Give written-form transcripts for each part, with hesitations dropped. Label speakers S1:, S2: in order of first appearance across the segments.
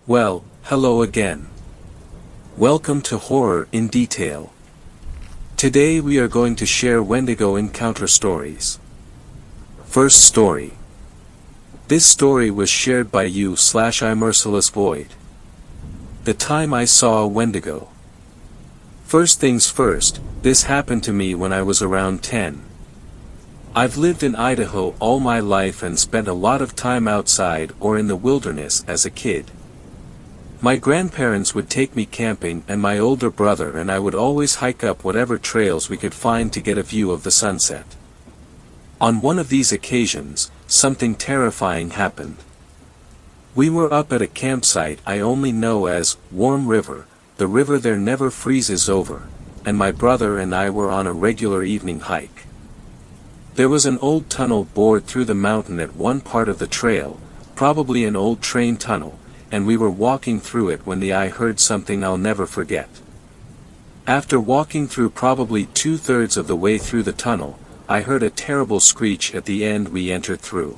S1: Well, hello again. Welcome to Horror in Detail. Today we are going to share Wendigo encounter stories. First story. This story was shared by you/I Merciless Void. The time I saw a Wendigo. First things first, this happened to me when I was around 10. I've lived in Idaho all my life and spent a lot of time outside or in the wilderness as a kid. My grandparents would take me camping and my older brother and I would always hike up whatever trails we could find to get a view of the sunset. On one of these occasions, something terrifying happened. We were up at a campsite I only know as Warm River, the river there never freezes over, and my brother and I were on a regular evening hike. There was an old tunnel bored through the mountain at one part of the trail, probably an old train tunnel, and we were walking through it when I heard something I'll never forget. After walking through probably 2/3 of the way through the tunnel, I heard a terrible screech at the end we entered through.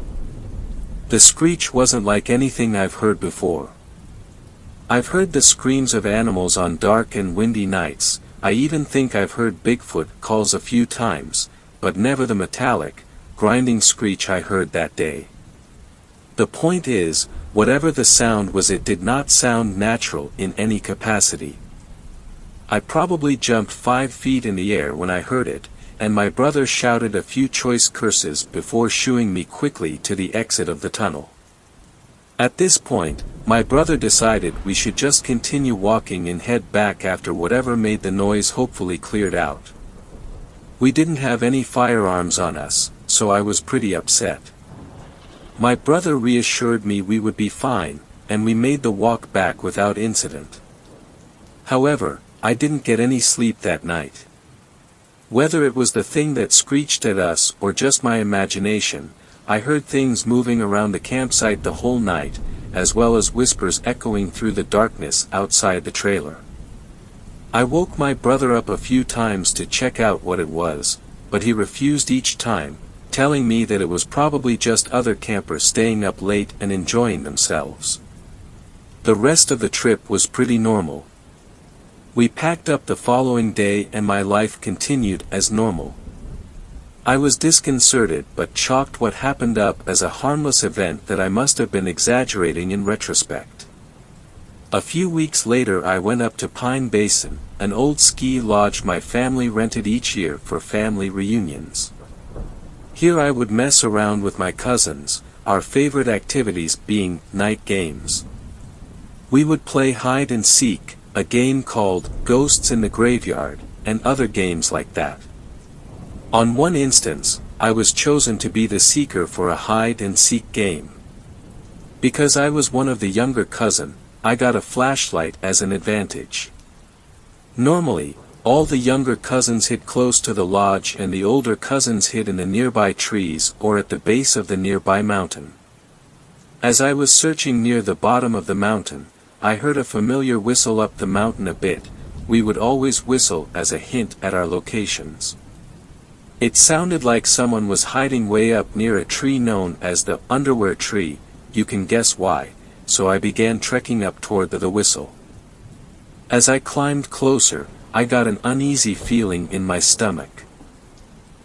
S1: The screech wasn't like anything I've heard before. I've heard the screams of animals on dark and windy nights. I even think I've heard Bigfoot calls a few times, but never the metallic, grinding screech I heard that day. The point is, whatever the sound was, it did not sound natural in any capacity. I probably jumped 5 feet in the air when I heard it, and my brother shouted a few choice curses before shooing me quickly to the exit of the tunnel. At this point, my brother decided we should just continue walking and head back after whatever made the noise hopefully cleared out. We didn't have any firearms on us, so I was pretty upset. My brother reassured me we would be fine, and we made the walk back without incident. However, I didn't get any sleep that night. Whether it was the thing that screeched at us or just my imagination, I heard things moving around the campsite the whole night, as well as whispers echoing through the darkness outside the trailer. I woke my brother up a few times to check out what it was, but he refused each time, telling me that it was probably just other campers staying up late and enjoying themselves. The rest of the trip was pretty normal. We packed up the following day and my life continued as normal. I was disconcerted but chalked what happened up as a harmless event that I must have been exaggerating in retrospect. A few weeks later I went up to Pine Basin, an old ski lodge my family rented each year for family reunions. Here I would mess around with my cousins, our favorite activities being night games. We would play hide and seek, a game called Ghosts in the Graveyard, and other games like that. On one instance, I was chosen to be the seeker for a hide and seek game. Because I was one of the younger cousin, I got a flashlight as an advantage. Normally, all the younger cousins hid close to the lodge and the older cousins hid in the nearby trees or at the base of the nearby mountain. As I was searching near the bottom of the mountain, I heard a familiar whistle up the mountain a bit. We would always whistle as a hint at our locations. It sounded like someone was hiding way up near a tree known as the underwear tree. You can guess why, so I began trekking up toward the whistle. As I climbed closer, I got an uneasy feeling in my stomach.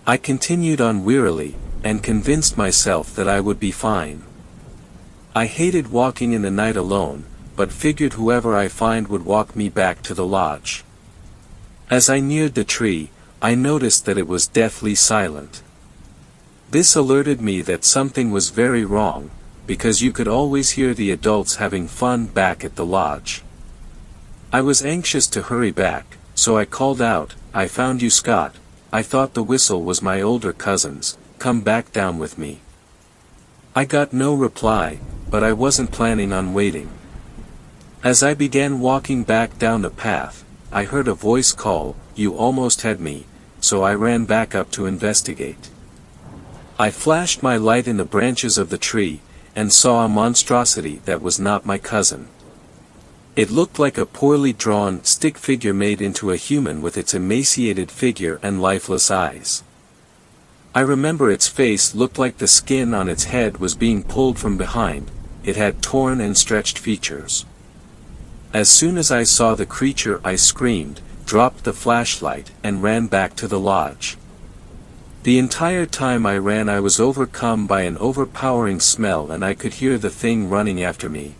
S1: I continued on wearily, and convinced myself that I would be fine. I hated walking in the night alone, but figured whoever I find would walk me back to the lodge. As I neared the tree, I noticed that it was deathly silent. This alerted me that something was very wrong, because you could always hear the adults having fun back at the lodge. I was anxious to hurry back, so I called out, "I found you, Scott." I thought the whistle was my older cousins. "Come back down with me." I got no reply, but I wasn't planning on waiting. As I began walking back down the path, I heard a voice call, "You almost had me," so I ran back up to investigate. I flashed my light in the branches of the tree, and saw a monstrosity that was not my cousin. It looked like a poorly drawn stick figure made into a human with its emaciated figure and lifeless eyes. I remember its face looked like the skin on its head was being pulled from behind. It had torn and stretched features. As soon as I saw the creature I screamed, dropped the flashlight, and ran back to the lodge. The entire time I ran I was overcome by an overpowering smell and I could hear the thing running after me.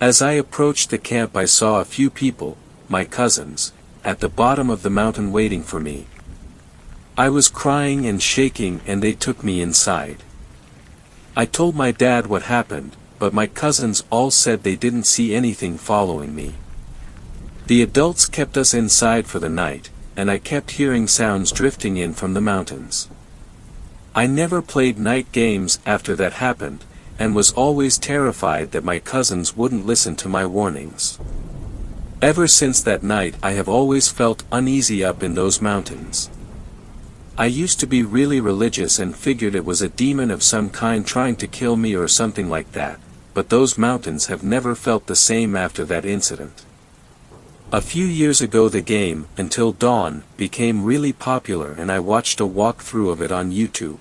S1: As I approached the camp I saw a few people, my cousins, at the bottom of the mountain waiting for me. I was crying and shaking and they took me inside. I told my dad what happened, but my cousins all said they didn't see anything following me. The adults kept us inside for the night, and I kept hearing sounds drifting in from the mountains. I never played night games after that happened, and was always terrified that my cousins wouldn't listen to my warnings. Ever since that night I have always felt uneasy up in those mountains. I used to be really religious and figured it was a demon of some kind trying to kill me or something like that, but those mountains have never felt the same after that incident. A few years ago the game, Until Dawn, became really popular and I watched a walkthrough of it on YouTube.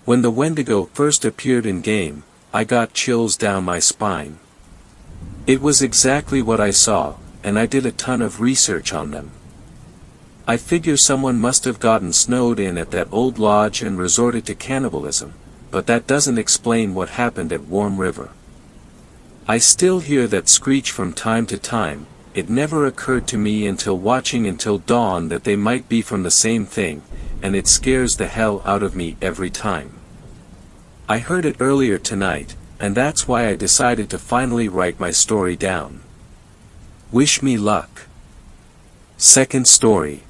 S1: When the Wendigo first appeared in game, I got chills down my spine. It was exactly what I saw, and I did a ton of research on them. I figure someone must have gotten snowed in at that old lodge and resorted to cannibalism, but that doesn't explain what happened at Warm River. I still hear that screech from time to time. It never occurred to me until watching Until Dawn that they might be from the same thing, and it scares the hell out of me every time. I heard it earlier tonight, and that's why I decided to finally write my story down. Wish me luck. Second story.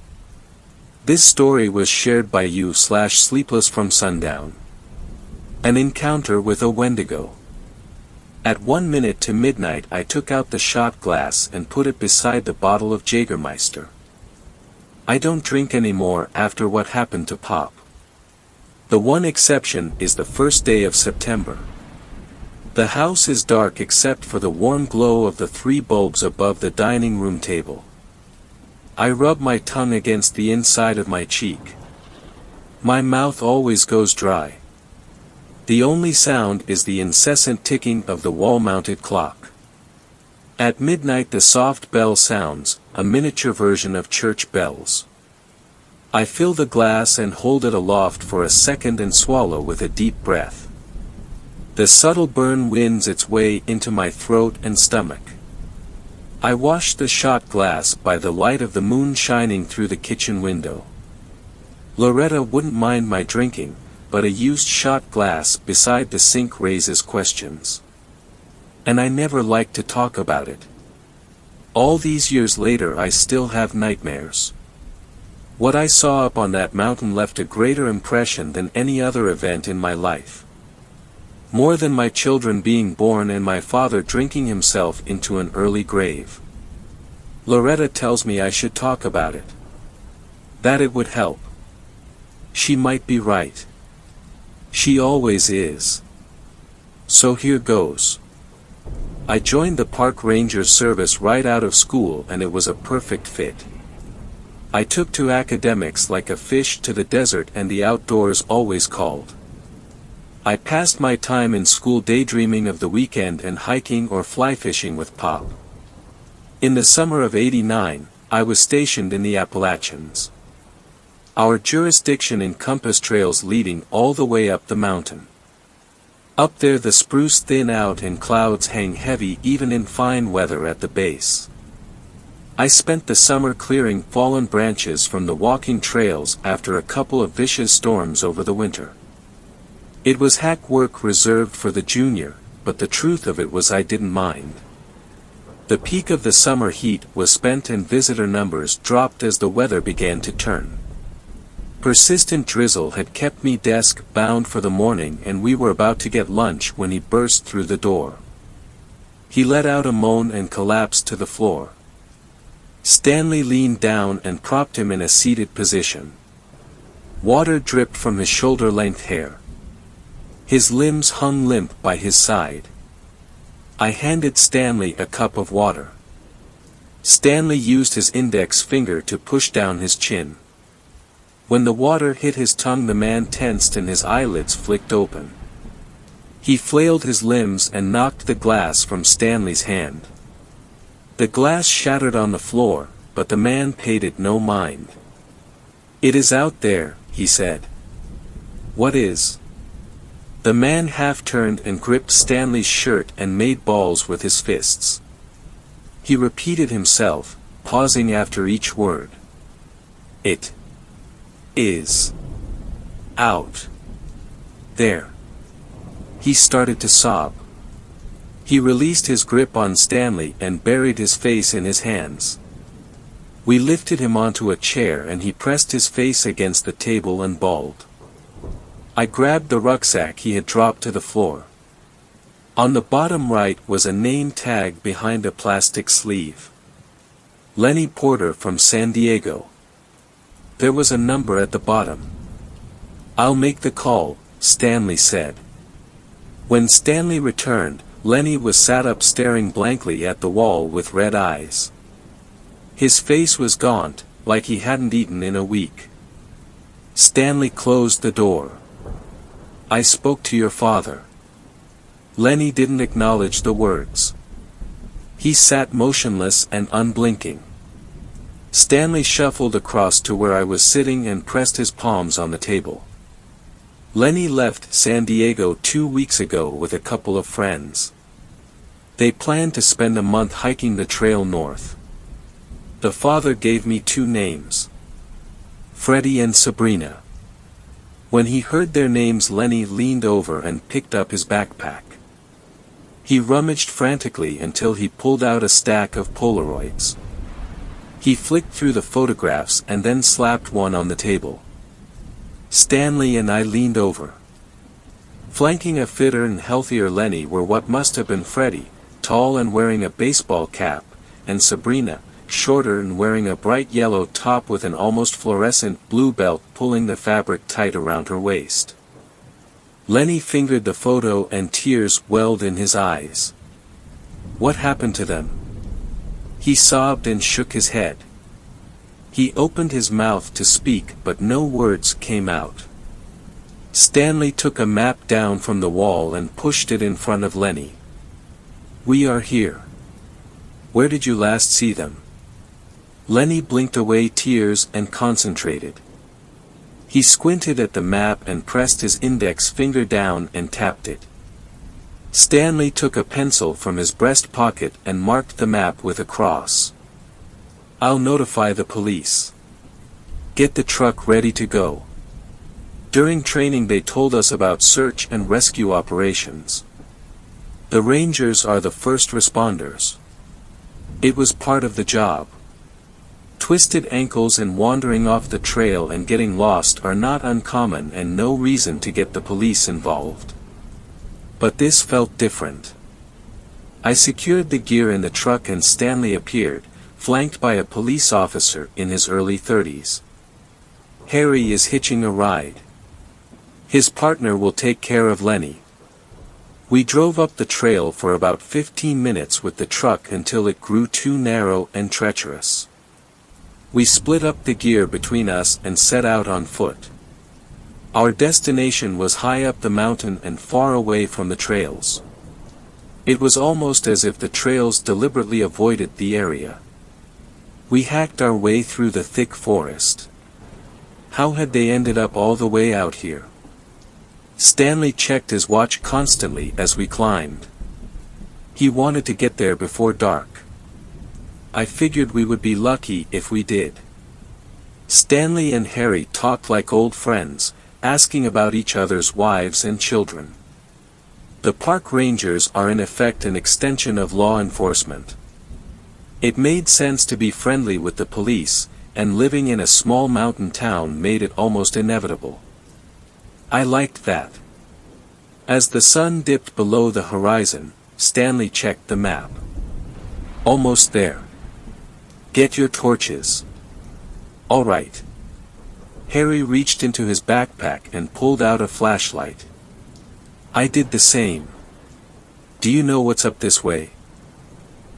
S1: This story was shared by you/Sleepless from Sundown. An encounter with a Wendigo. At 1 minute to midnight I took out the shot glass and put it beside the bottle of Jägermeister. I don't drink anymore after what happened to Pop. The one exception is the first day of September. The house is dark except for the warm glow of the 3 bulbs above the dining room table. I rub my tongue against the inside of my cheek. My mouth always goes dry. The only sound is the incessant ticking of the wall-mounted clock. At midnight the soft bell sounds, a miniature version of church bells. I fill the glass and hold it aloft for a second and swallow with a deep breath. The subtle burn wins its way into my throat and stomach. I wash the shot glass by the light of the moon shining through the kitchen window. Loretta wouldn't mind my drinking, but a used shot glass beside the sink raises questions. And I never like to talk about it. All these years later I still have nightmares. What I saw up on that mountain left a greater impression than any other event in my life. More than my children being born and my father drinking himself into an early grave. Loretta tells me I should talk about it. That it would help. She might be right. She always is. So here goes. I joined the park ranger service right out of school and it was a perfect fit. I took to academics like a fish to the desert and the outdoors always called. I passed my time in school daydreaming of the weekend and hiking or fly fishing with Pop. In the summer of '89, I was stationed in the Appalachians. Our jurisdiction encompassed trails leading all the way up the mountain. Up there the spruce thin out and clouds hang heavy even in fine weather at the base. I spent the summer clearing fallen branches from the walking trails after a couple of vicious storms over the winter. It was hack work reserved for the junior, but the truth of it was I didn't mind. The peak of the summer heat was spent and visitor numbers dropped as the weather began to turn. Persistent drizzle had kept me desk-bound for the morning and we were about to get lunch when he burst through the door. He let out a moan and collapsed to the floor. Stanley leaned down and propped him in a seated position. Water dripped from his shoulder-length hair. His limbs hung limp by his side. I handed Stanley a cup of water. Stanley used his index finger to push down his chin. When the water hit his tongue the man tensed and his eyelids flicked open. He flailed his limbs and knocked the glass from Stanley's hand. The glass shattered on the floor, but the man paid it no mind. "It is out there," he said. "What is?" The man half turned and gripped Stanley's shirt and made balls with his fists. He repeated himself, pausing after each word. "It is out there." He started to sob. He released his grip on Stanley and buried his face in his hands. We lifted him onto a chair and he pressed his face against the table and bawled. I grabbed the rucksack he had dropped to the floor. On the bottom right was a name tag behind a plastic sleeve. Lenny Porter from San Diego. There was a number at the bottom. "I'll make the call," Stanley said. When Stanley returned, Lenny was sat up staring blankly at the wall with red eyes. His face was gaunt, like he hadn't eaten in a week. Stanley closed the door. "I spoke to your father." Lenny didn't acknowledge the words. He sat motionless and unblinking. Stanley shuffled across to where I was sitting and pressed his palms on the table. Lenny left San Diego 2 weeks ago with a couple of friends. They planned to spend a month hiking the trail north. The father gave me 2 names: Freddie and Sabrina. When he heard their names, Lenny leaned over and picked up his backpack. He rummaged frantically until he pulled out a stack of Polaroids. He flicked through the photographs and then slapped one on the table. Stanley and I leaned over. Flanking a fitter and healthier Lenny were what must have been Freddie, tall and wearing a baseball cap, and Sabrina, shorter and wearing a bright yellow top with an almost fluorescent blue belt pulling the fabric tight around her waist. Lenny fingered the photo and tears welled in his eyes. "What happened to them?" He sobbed and shook his head. He opened his mouth to speak but no words came out. Stanley took a map down from the wall and pushed it in front of Lenny. "We are here. Where did you last see them?" Lenny blinked away tears and concentrated. He squinted at the map and pressed his index finger down and tapped it. Stanley took a pencil from his breast pocket and marked the map with a cross. "I'll notify the police. Get the truck ready to go." During training they told us about search and rescue operations. The Rangers are the first responders. It was part of the job. Twisted ankles and wandering off the trail and getting lost are not uncommon and no reason to get the police involved. But this felt different. I secured the gear in the truck and Stanley appeared, flanked by a police officer in his early 30s. "Harry is hitching a ride. His partner will take care of Lenny." We drove up the trail for about 15 minutes with the truck until it grew too narrow and treacherous. We split up the gear between us and set out on foot. Our destination was high up the mountain and far away from the trails. It was almost as if the trails deliberately avoided the area. We hacked our way through the thick forest. How had they ended up all the way out here? Stanley checked his watch constantly as we climbed. He wanted to get there before dark. I figured we would be lucky if we did. Stanley and Harry talked like old friends, asking about each other's wives and children. The park rangers are in effect an extension of law enforcement. It made sense to be friendly with the police, and living in a small mountain town made it almost inevitable. I liked that. As the sun dipped below the horizon, Stanley checked the map. "Almost there. Get your torches." "All right." Harry reached into his backpack and pulled out a flashlight. I did the same. "Do you know what's up this way?"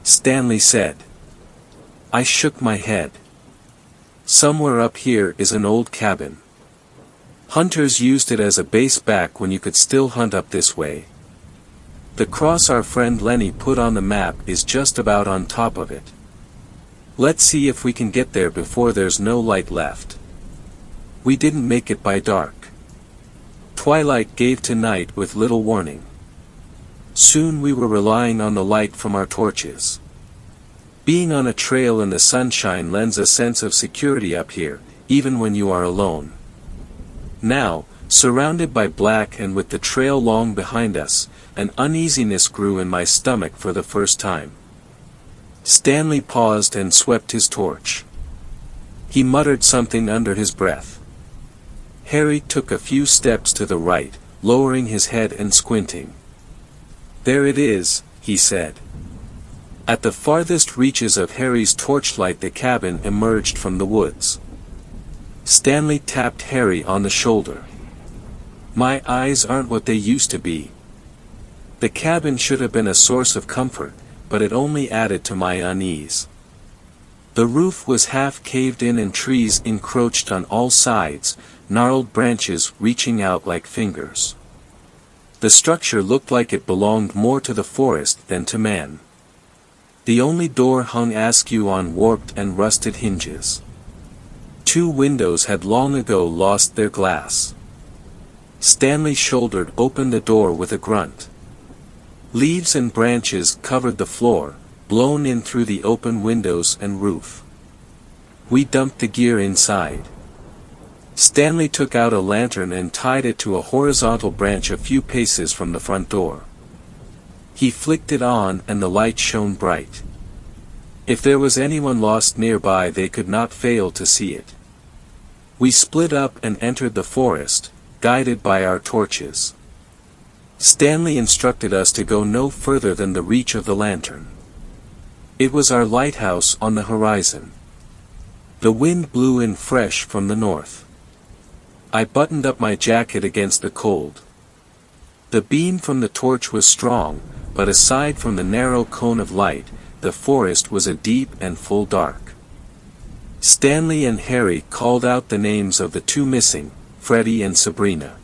S1: Stanley said. I shook my head. "Somewhere up here is an old cabin. Hunters used it as a base back when you could still hunt up this way." The cross our friend Lenny put on the map is just about on top of it. Let's see if we can get there before there's no light left. We didn't make it by dark. Twilight gave to night with little warning. Soon we were relying on the light from our torches. Being on a trail in the sunshine lends a sense of security up here, even when you are alone. Now, surrounded by black and with the trail long behind us, an uneasiness grew in my stomach for the first time. Stanley paused and swept his torch. He muttered something under his breath. Harry took a few steps to the right, lowering his head and squinting. "There it is," he said. At the farthest reaches of Harry's torchlight the cabin emerged from the woods. Stanley tapped Harry on the shoulder. "My eyes aren't what they used to be." The cabin should have been a source of comfort, but it only added to my unease. The roof was half caved in and trees encroached on all sides, gnarled branches reaching out like fingers. The structure looked like it belonged more to the forest than to man. The only door hung askew on warped and rusted hinges. 2 windows had long ago lost their glass. Stanley shouldered open the door with a grunt. Leaves and branches covered the floor, blown in through the open windows and roof. We dumped the gear inside. Stanley took out a lantern and tied it to a horizontal branch a few paces from the front door. He flicked it on and the light shone bright. If there was anyone lost nearby they could not fail to see it. We split up and entered the forest, guided by our torches. Stanley instructed us to go no further than the reach of the lantern. It was our lighthouse on the horizon. The wind blew in fresh from the north. I buttoned up my jacket against the cold. The beam from the torch was strong, but aside from the narrow cone of light, the forest was a deep and full dark. Stanley and Harry called out the names of the 2 missing, Freddie and Sabrina.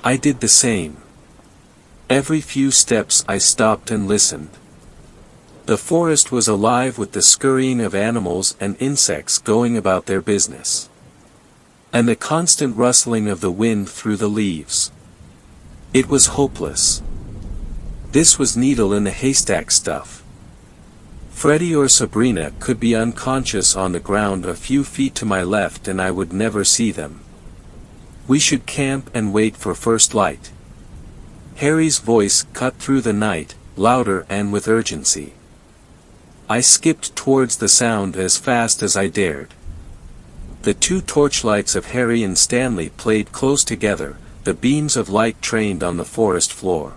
S1: I did the same. Every few steps I stopped and listened. The forest was alive with the scurrying of animals and insects going about their business. And the constant rustling of the wind through the leaves. It was hopeless. This was needle in the haystack stuff. Freddie or Sabrina could be unconscious on the ground a few feet to my left and I would never see them. We should camp and wait for first light. Harry's voice cut through the night, louder and with urgency. I skipped towards the sound as fast as I dared. The 2 torchlights of Harry and Stanley played close together, the beams of light trained on the forest floor.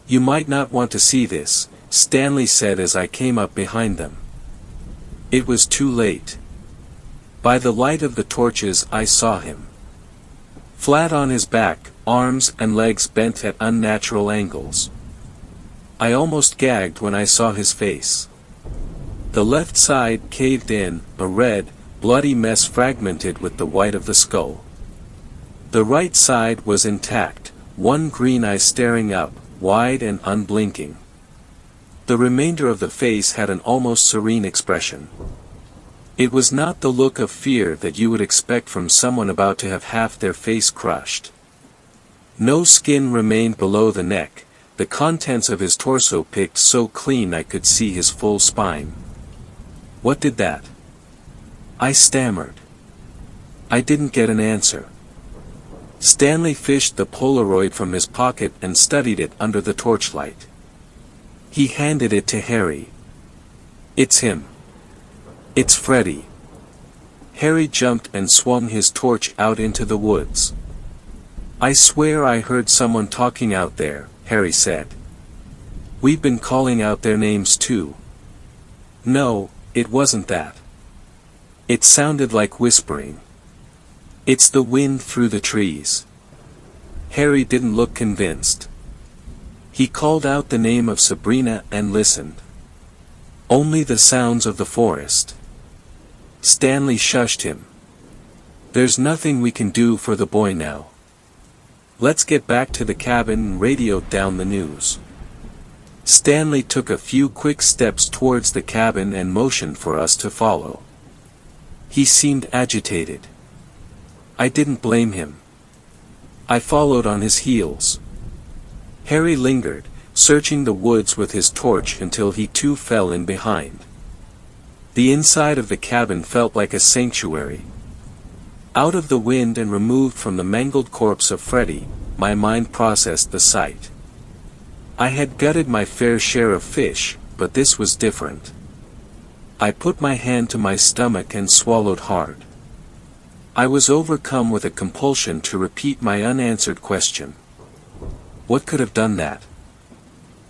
S1: "You might not want to see this," Stanley said as I came up behind them. It was too late. By the light of the torches I saw him. Flat on his back, arms and legs bent at unnatural angles. I almost gagged when I saw his face. The left side caved in, a red, bloody mess fragmented with the white of the skull. The right side was intact, one green eye staring up, wide and unblinking. The remainder of the face had an almost serene expression. It was not the look of fear that you would expect from someone about to have half their face crushed. No skin remained below the neck, the contents of his torso picked so clean I could see his full spine. "What did that?" I stammered. I didn't get an answer. Stanley fished the Polaroid from his pocket and studied it under the torchlight. He handed it to Harry. "It's him. It's Freddie." Harry jumped and swung his torch out into the woods. "I swear I heard someone talking out there," Harry said. "We've been calling out their names too." "No, it wasn't that. It sounded like whispering. It's the wind through the trees." Harry didn't look convinced. He called out the name of Sabrina and listened. Only the sounds of the forest. Stanley shushed him. "There's nothing we can do for the boy now. Let's get back to the cabin and radioed down the news. Stanley took a few quick steps towards the cabin and motioned for us to follow. He seemed agitated. I didn't blame him. I followed on his heels. Harry lingered, searching the woods with his torch until he too fell in behind. The inside of the cabin felt like a sanctuary. Out of the wind and removed from the mangled corpse of Freddy, my mind processed the sight. I had gutted my fair share of fish, but this was different. I put my hand to my stomach and swallowed hard. I was overcome with a compulsion to repeat my unanswered question. What could have done that?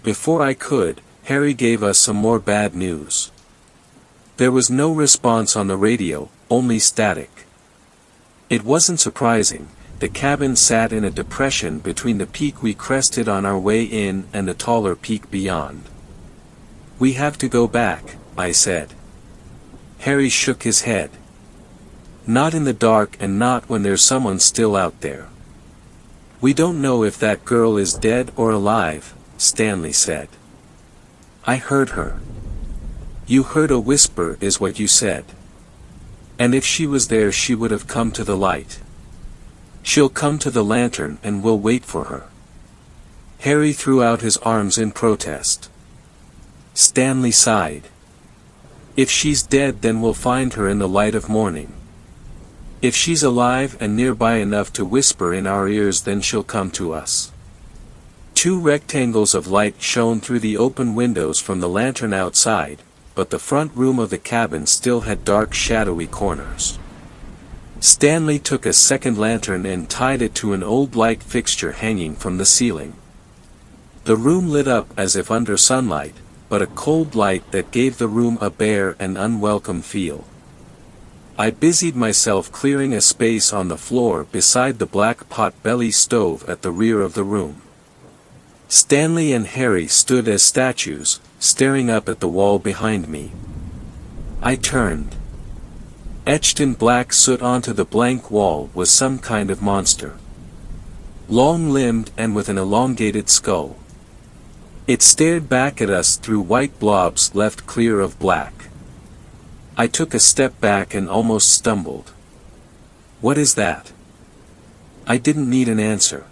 S1: Before I could, Harry gave us some more bad news. There was no response on the radio, only static. It wasn't surprising. The cabin sat in a depression between the peak we crested on our way in and the taller peak beyond. We have to go back, I said. Harry shook his head. Not in the dark and not when there's someone still out there. We don't know if that girl is dead or alive, Stanley said. I heard her. You heard a whisper is what you said. And if she was there she would have come to the light. She'll come to the lantern and we'll wait for her. Harry threw out his arms in protest. Stanley sighed. If she's dead then we'll find her in the light of morning. If she's alive and nearby enough to whisper in our ears then she'll come to us. Two rectangles of light shone through the open windows from the lantern outside, but the front room of the cabin still had dark shadowy corners. Stanley took a second lantern and tied it to an old light fixture hanging from the ceiling. The room lit up as if under sunlight, but a cold light that gave the room a bare and unwelcome feel. I busied myself clearing a space on the floor beside the black pot-belly stove at the rear of the room. Stanley and Harry stood as statues, staring up at the wall behind me. I turned. Etched in black soot onto the blank wall was some kind of monster. Long-limbed and with an elongated skull. It stared back at us through white blobs left clear of black. I took a step back and almost stumbled. What is that? I didn't need an answer.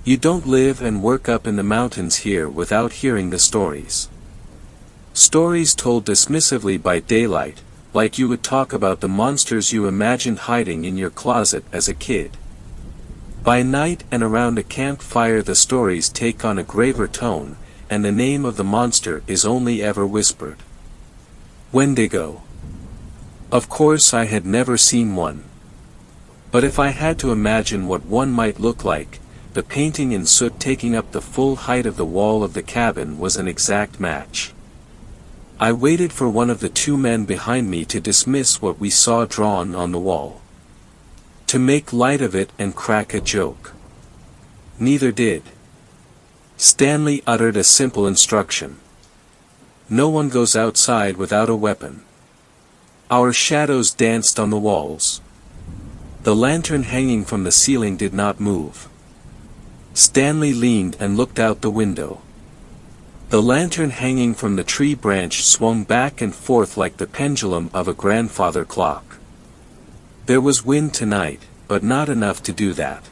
S1: You don't live and work up in the mountains here without hearing the stories. Stories told dismissively by daylight, like you would talk about the monsters you imagined hiding in your closet as a kid. By night and around a campfire the stories take on a graver tone, and the name of the monster is only ever whispered. Wendigo. Of course I had never seen one. But if I had to imagine what one might look like, the painting in soot taking up the full height of the wall of the cabin was an exact match. I waited for one of the two men behind me to dismiss what we saw drawn on the wall. To make light of it and crack a joke. Neither did. Stanley uttered a simple instruction. No one goes outside without a weapon. Our shadows danced on the walls. The lantern hanging from the ceiling did not move. Stanley leaned and looked out the window. The lantern hanging from the tree branch swung back and forth like the pendulum of a grandfather clock. There was wind tonight, but not enough to do that.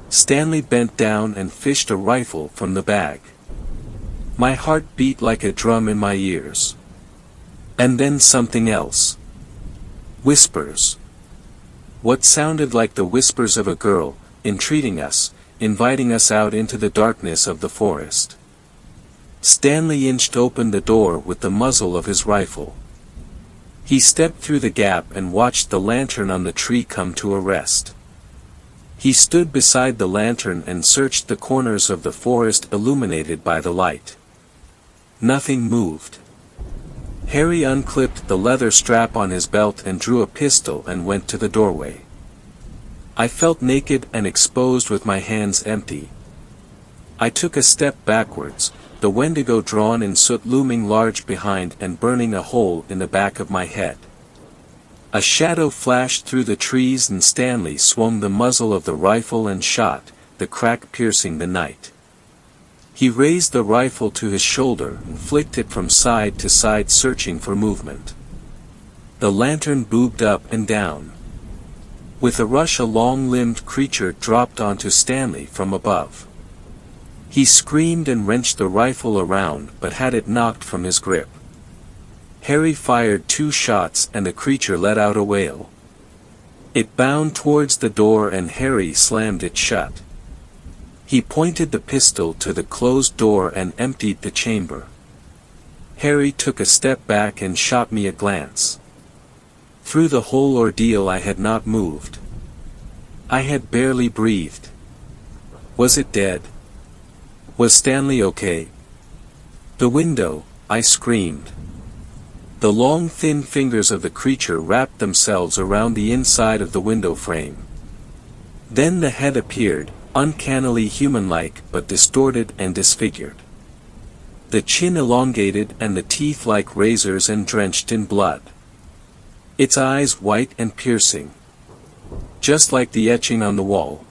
S1: Stanley bent down and fished a rifle from the bag. My heart beat like a drum in my ears. And then something else. Whispers. What sounded like the whispers of a girl, entreating us, inviting us out into the darkness of the forest. Stanley inched open the door with the muzzle of his rifle. He stepped through the gap and watched the lantern on the tree come to a rest. He stood beside the lantern and searched the corners of the forest illuminated by the light. Nothing moved. Harry unclipped the leather strap on his belt and drew a pistol and went to the doorway. I felt naked and exposed with my hands empty. I took a step backwards, the Wendigo drawn in soot looming large behind and burning a hole in the back of my head. A shadow flashed through the trees and Stanley swung the muzzle of the rifle and shot, the crack piercing the night. He raised the rifle to his shoulder and flicked it from side to side, searching for movement. The lantern bobbed up and down. With a rush, a long-limbed creature dropped onto Stanley from above. He screamed and wrenched the rifle around but had it knocked from his grip. Harry fired 2 shots and the creature let out a wail. It bounded towards the door and Harry slammed it shut. He pointed the pistol to the closed door and emptied the chamber. Harry took a step back and shot me a glance. Through the whole ordeal I had not moved. I had barely breathed. Was it dead? Was Stanley okay? The window, I screamed. The long thin fingers of the creature wrapped themselves around the inside of the window frame. Then the head appeared, uncannily human-like but distorted and disfigured. The chin elongated and the teeth like razors and drenched in blood. Its eyes white and piercing. Just like the etching on the wall.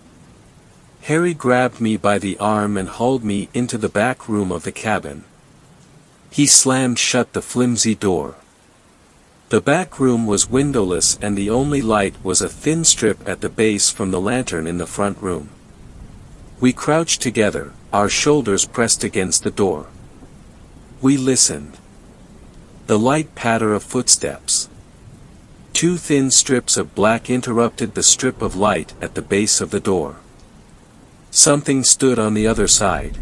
S1: Harry grabbed me by the arm and hauled me into the back room of the cabin. He slammed shut the flimsy door. The back room was windowless and the only light was a thin strip at the base from the lantern in the front room. We crouched together, our shoulders pressed against the door. We listened. The light patter of footsteps. 2 thin strips of black interrupted the strip of light at the base of the door. Something stood on the other side.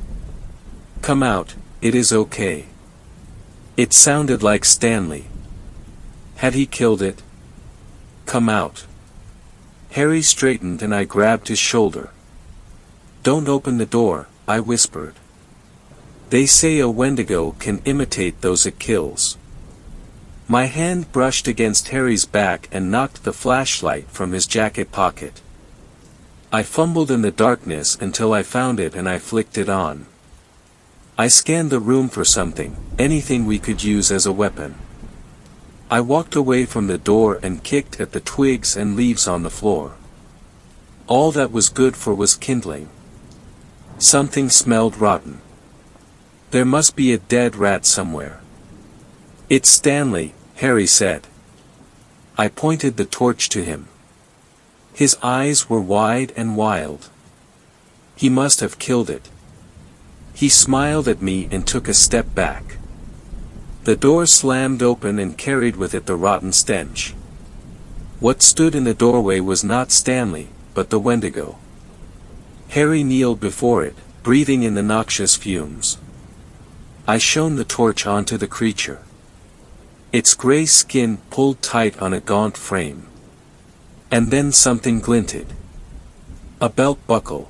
S1: "Come out, it is okay." It sounded like Stanley. Had he killed it? "Come out." Harry straightened and I grabbed his shoulder. "Don't open the door," I whispered. "They say a Wendigo can imitate those it kills." My hand brushed against Harry's back and knocked the flashlight from his jacket pocket. I fumbled in the darkness until I found it and I flicked it on. I scanned the room for something, anything we could use as a weapon. I walked away from the door and kicked at the twigs and leaves on the floor. All that was good for was kindling. Something smelled rotten. There must be a dead rat somewhere. "It's Stanley," Harry said. I pointed the torch to him. His eyes were wide and wild. He must have killed it. He smiled at me and took a step back. The door slammed open and carried with it the rotten stench. What stood in the doorway was not Stanley, but the Wendigo. Harry kneeled before it, breathing in the noxious fumes. I shone the torch onto the creature. Its gray skin pulled tight on a gaunt frame. And then something glinted. A belt buckle.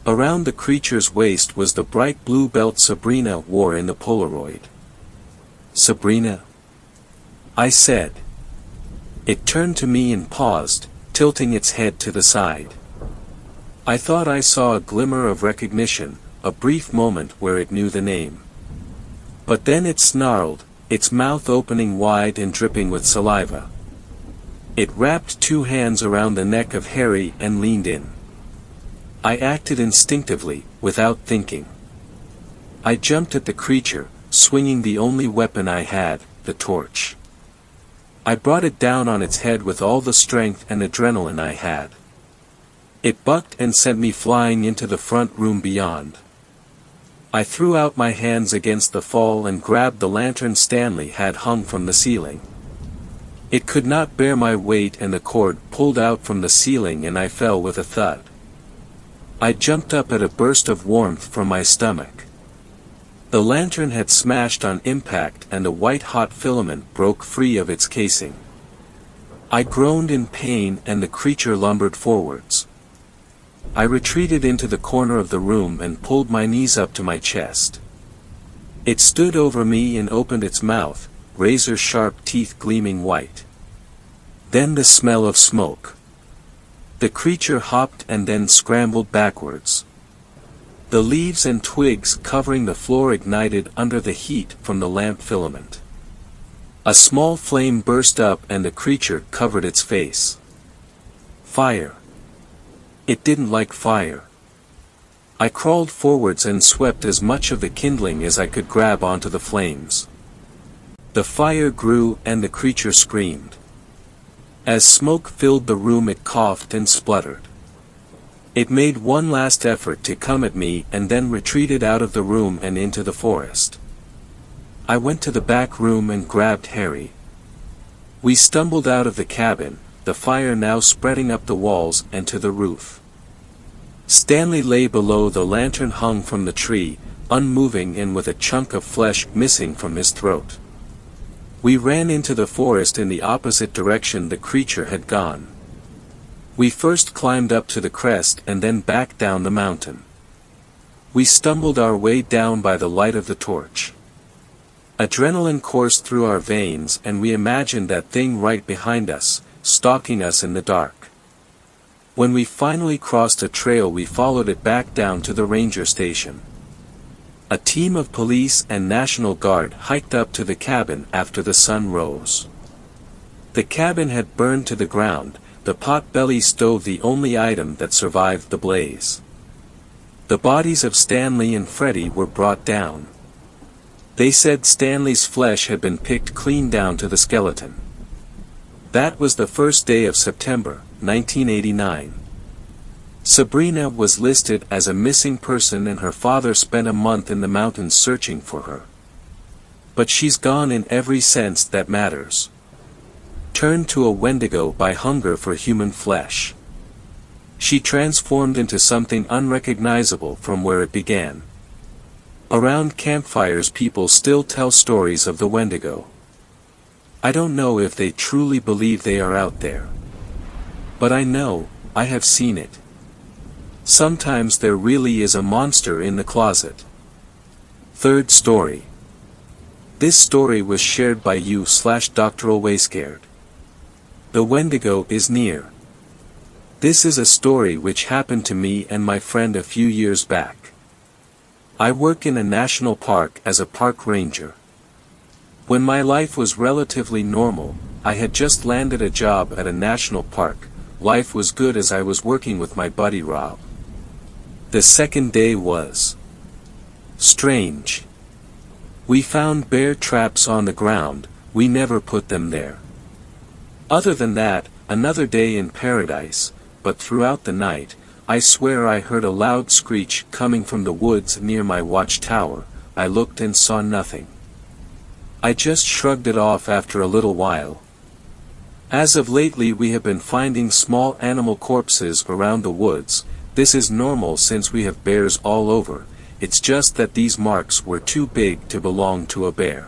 S1: Around the creature's waist was the bright blue belt Sabrina wore in the Polaroid. "Sabrina?" I said. It turned to me and paused, tilting its head to the side. I thought I saw a glimmer of recognition, a brief moment where it knew the name. But then it snarled, its mouth opening wide and dripping with saliva. It wrapped 2 hands around the neck of Harry and leaned in. I acted instinctively, without thinking. I jumped at the creature, swinging the only weapon I had, the torch. I brought it down on its head with all the strength and adrenaline I had. It bucked and sent me flying into the front room beyond. I threw out my hands against the fall and grabbed the lantern Stanley had hung from the ceiling. It could not bear my weight and the cord pulled out from the ceiling and I fell with a thud. I jumped up at a burst of warmth from my stomach. The lantern had smashed on impact and a white-hot filament broke free of its casing. I groaned in pain and the creature lumbered forwards. I retreated into the corner of the room and pulled my knees up to my chest. It stood over me and opened its mouth, razor-sharp teeth gleaming white. Then the smell of smoke. The creature hopped and then scrambled backwards. The leaves and twigs covering the floor ignited under the heat from the lamp filament. A small flame burst up and the creature covered its face. Fire. It didn't like fire. I crawled forwards and swept as much of the kindling as I could grab onto the flames. The fire grew and the creature screamed. As smoke filled the room, it coughed and spluttered. It made one last effort to come at me and then retreated out of the room and into the forest. I went to the back room and grabbed Harry. We stumbled out of the cabin, the fire now spreading up the walls and to the roof. Stanley lay below, the lantern hung from the tree, unmoving and with a chunk of flesh missing from his throat. We ran into the forest in the opposite direction the creature had gone. We first climbed up to the crest and then back down the mountain. We stumbled our way down by the light of the torch. Adrenaline coursed through our veins and we imagined that thing right behind us, stalking us in the dark. When we finally crossed a trail, we followed it back down to the ranger station. A team of police and National Guard hiked up to the cabin after the sun rose. The cabin had burned to the ground, the pot-belly stove the only item that survived the blaze. The bodies of Stanley and Freddie were brought down. They said Stanley's flesh had been picked clean down to the skeleton. That was the first day of September, 1989. Sabrina was listed as a missing person and her father spent a month in the mountains searching for her. But she's gone in every sense that matters. Turned to a Wendigo by hunger for human flesh. She transformed into something unrecognizable from where it began. Around campfires people still tell stories of the Wendigo. I don't know if they truly believe they are out there. But I know, I have seen it. Sometimes there really is a monster in the closet. Third story. This story was shared by you/Dr. Alwayscared. The Wendigo is near. This is a story which happened to me and my friend a few years back. I work in a national park as a park ranger. When my life was relatively normal, I had just landed a job at a national park. Life was good as I was working with my buddy Rob. The second day was strange. We found bear traps on the ground, we never put them there. Other than that, another day in paradise, but throughout the night, I swear I heard a loud screech coming from the woods near my watchtower. I looked and saw nothing. I just shrugged it off after a little while. As of lately we have been finding small animal corpses around the woods. This is normal since we have bears all over, it's just that these marks were too big to belong to a bear.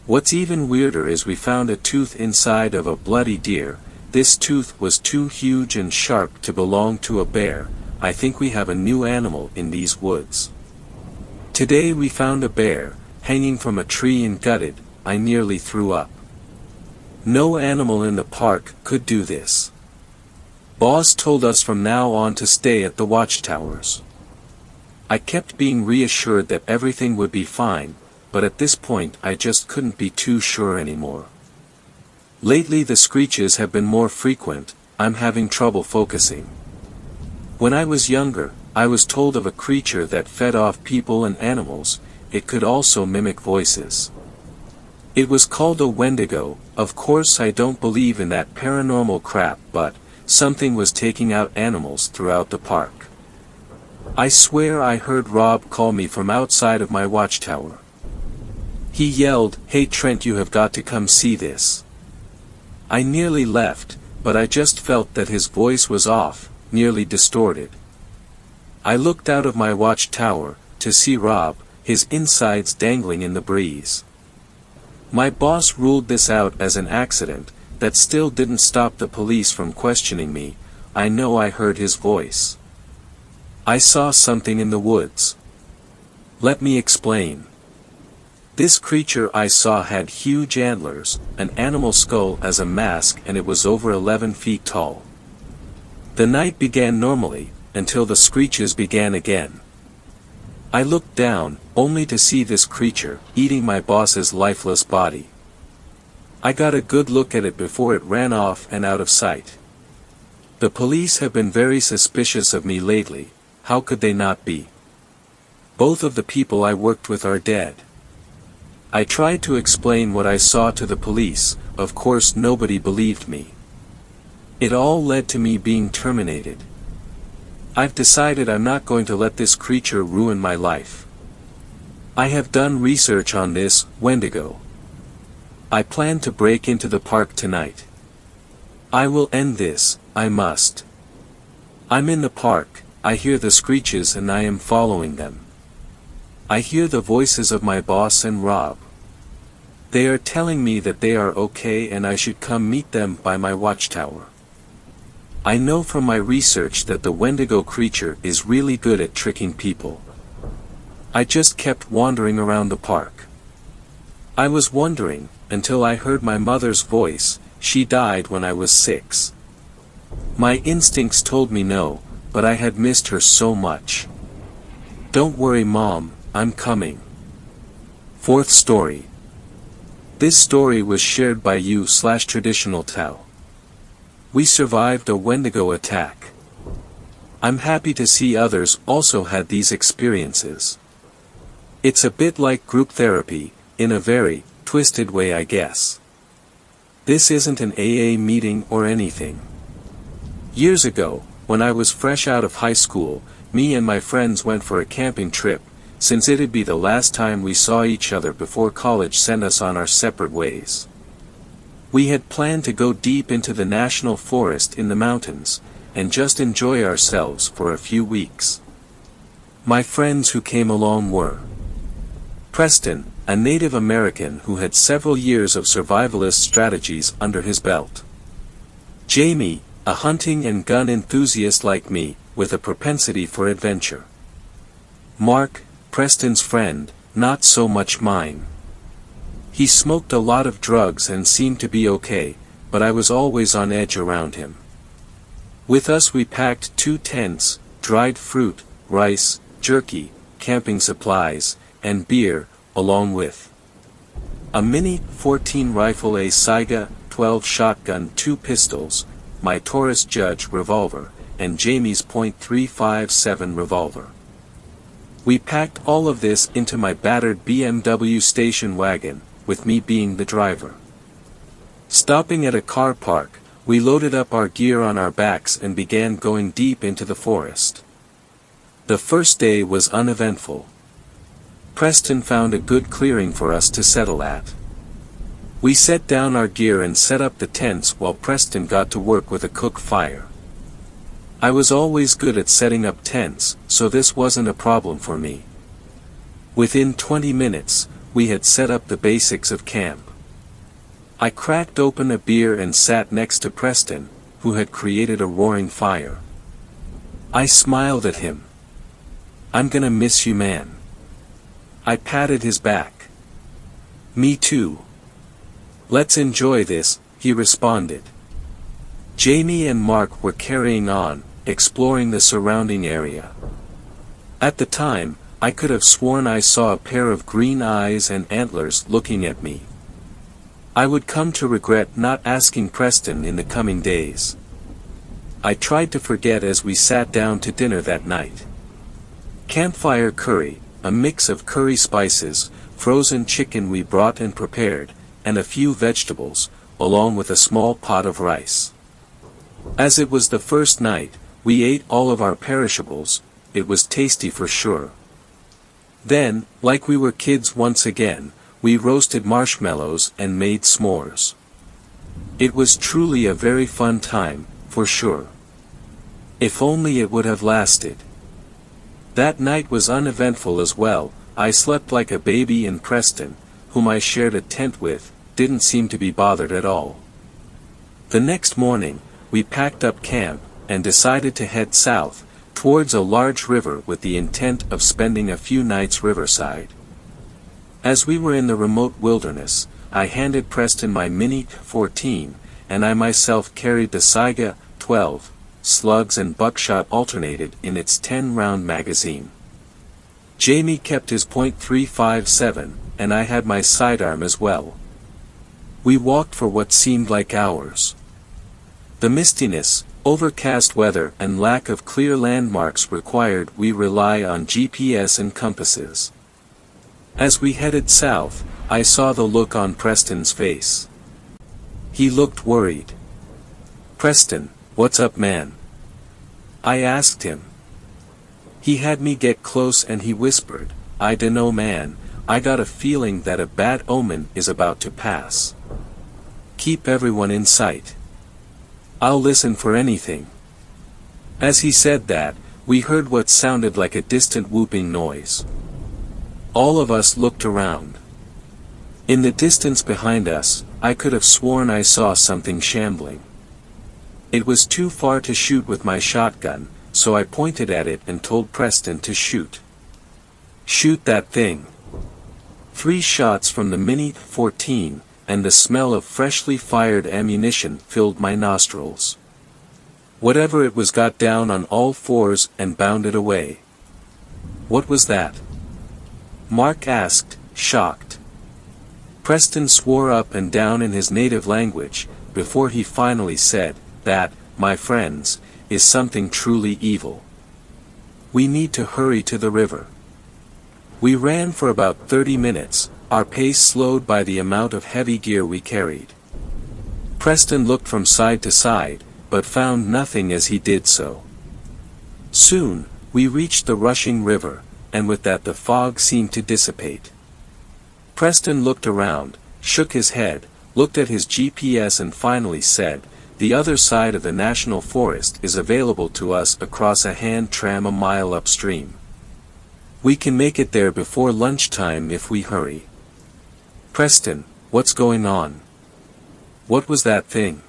S1: What's even weirder is we found a tooth inside of a bloody deer. This tooth was too huge and sharp to belong to a bear. I think we have a new animal in these woods. Today we found a bear, hanging from a tree and gutted. I nearly threw up. No animal in the park could do this. Boss told us from now on to stay at the watchtowers. I kept being reassured that everything would be fine, but at this point I just couldn't be too sure anymore. Lately the screeches have been more frequent. I'm having trouble focusing. When I was younger, I was told of a creature that fed off people and animals. It could also mimic voices. It was called a Wendigo. Of course I don't believe in that paranormal crap, but something was taking out animals throughout the park. I swear I heard Rob call me from outside of my watchtower. He yelled, "Hey Trent, you have got to come see this." I nearly left, but I just felt that his voice was off, nearly distorted. I looked out of my watchtower, to see Rob, his insides dangling in the breeze. My boss ruled this out as an accident. That still didn't stop the police from questioning me. I know I heard his voice. I saw something in the woods. Let me explain. This creature I saw had huge antlers, an animal skull as a mask, and it was over 11 feet tall. The night began normally, until the screeches began again. I looked down, only to see this creature, eating my boss's lifeless body. I got a good look at it before it ran off and out of sight. The police have been very suspicious of me lately. How could they not be? Both of the people I worked with are dead. I tried to explain what I saw to the police, of course nobody believed me. It all led to me being terminated. I've decided I'm not going to let this creature ruin my life. I have done research on this Wendigo. I plan to break into the park tonight. I will end this, I must. I'm in the park, I hear the screeches and I am following them. I hear the voices of my boss and Rob. They are telling me that they are okay and I should come meet them by my watchtower. I know from my research that the Wendigo creature is really good at tricking people. I just kept wandering around the park. I was wondering, until I heard my mother's voice. She died when I was 6. My instincts told me no, but I had missed her so much. Don't worry Mom, I'm coming. Fourth story. This story was shared by you/traditional Tao. We survived a Wendigo attack. I'm happy to see others also had these experiences. It's a bit like group therapy, in a very twisted way I guess. This isn't an AA meeting or anything. Years ago, when I was fresh out of high school, me and my friends went for a camping trip, since it'd be the last time we saw each other before college sent us on our separate ways. We had planned to go deep into the national forest in the mountains, and just enjoy ourselves for a few weeks. My friends who came along were Preston, a Native American who had several years of survivalist strategies under his belt. Jamie, a hunting and gun enthusiast like me, with a propensity for adventure. Mark, Preston's friend, not so much mine. He smoked a lot of drugs and seemed to be okay, but I was always on edge around him. With us we packed 2 tents, dried fruit, rice, jerky, camping supplies, and beer, along with a Mini 14 rifle, a Saiga 12 shotgun, 2 pistols, my Taurus Judge revolver, and Jamie's .357 revolver. We packed all of this into my battered BMW station wagon, with me being the driver. Stopping at a car park, we loaded up our gear on our backs and began going deep into the forest. The first day was uneventful. Preston found a good clearing for us to settle at. We set down our gear and set up the tents while Preston got to work with a cook fire. I was always good at setting up tents, so this wasn't a problem for me. Within 20 minutes, we had set up the basics of camp. I cracked open a beer and sat next to Preston, who had created a roaring fire. I smiled at him. I'm gonna miss you, man. I patted his back. Me too. Let's enjoy this, he responded. Jamie and Mark were carrying on, exploring the surrounding area. At the time, I could have sworn I saw a pair of green eyes and antlers looking at me. I would come to regret not asking Preston in the coming days. I tried to forget as we sat down to dinner that night. Campfire curry, a mix of curry spices, frozen chicken we brought and prepared, and a few vegetables, along with a small pot of rice. As it was the first night, we ate all of our perishables. It was tasty for sure. Then, like we were kids once again, we roasted marshmallows and made s'mores. It was truly a very fun time, for sure. If only it would have lasted. That night was uneventful as well. I slept like a baby, and Preston, whom I shared a tent with, didn't seem to be bothered at all. The next morning, we packed up camp, and decided to head south, towards a large river with the intent of spending a few nights riverside. As we were in the remote wilderness, I handed Preston my Mini 14, and I myself carried the Saiga 12. Slugs and buckshot alternated in its 10-round magazine. Jamie kept his .357, and I had my sidearm as well. We walked for what seemed like hours. The mistiness, overcast weather and lack of clear landmarks required we rely on GPS and compasses. As we headed south, I saw the look on Preston's face. He looked worried. "Preston, what's up, man?" I asked him. He had me get close and he whispered, "I dunno, man, I got a feeling that a bad omen is about to pass. Keep everyone in sight. I'll listen for anything." As he said that, we heard what sounded like a distant whooping noise. All of us looked around. In the distance behind us, I could have sworn I saw something shambling. It was too far to shoot with my shotgun, so I pointed at it and told Preston to shoot. "Shoot that thing." 3 shots from the Mini 14, and the smell of freshly fired ammunition filled my nostrils. Whatever it was got down on all fours and bounded away. "What was that?" Mark asked, shocked. Preston swore up and down in his native language, before he finally said, "That, my friends, is something truly evil. We need to hurry to the river." We ran for about 30 minutes, our pace slowed by the amount of heavy gear we carried. Preston looked from side to side, but found nothing as he did so. Soon, we reached the rushing river, and with that the fog seemed to dissipate. Preston looked around, shook his head, looked at his GPS and finally said, "The other side of the national forest is available to us across a hand tram a mile upstream. We can make it there before lunchtime if we hurry." "Preston, what's going on? What was that thing?"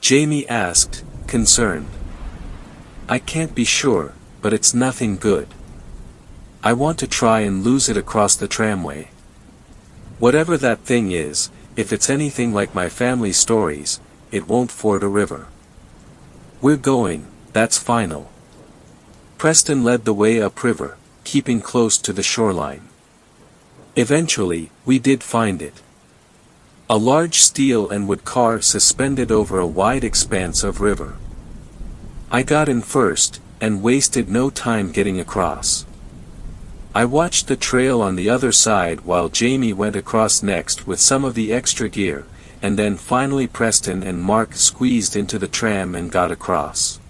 S1: Jamie asked, concerned. "I can't be sure, but it's nothing good. I want to try and lose it across the tramway. Whatever that thing is, if it's anything like my family stories, it won't ford a river. We're going, that's final." Preston led the way upriver, keeping close to the shoreline. Eventually, we did find it. A large steel and wood car suspended over a wide expanse of river. I got in first, and wasted no time getting across. I watched the trail on the other side while Jamie went across next with some of the extra gear, and then finally Preston and Mark squeezed into the tram and got across.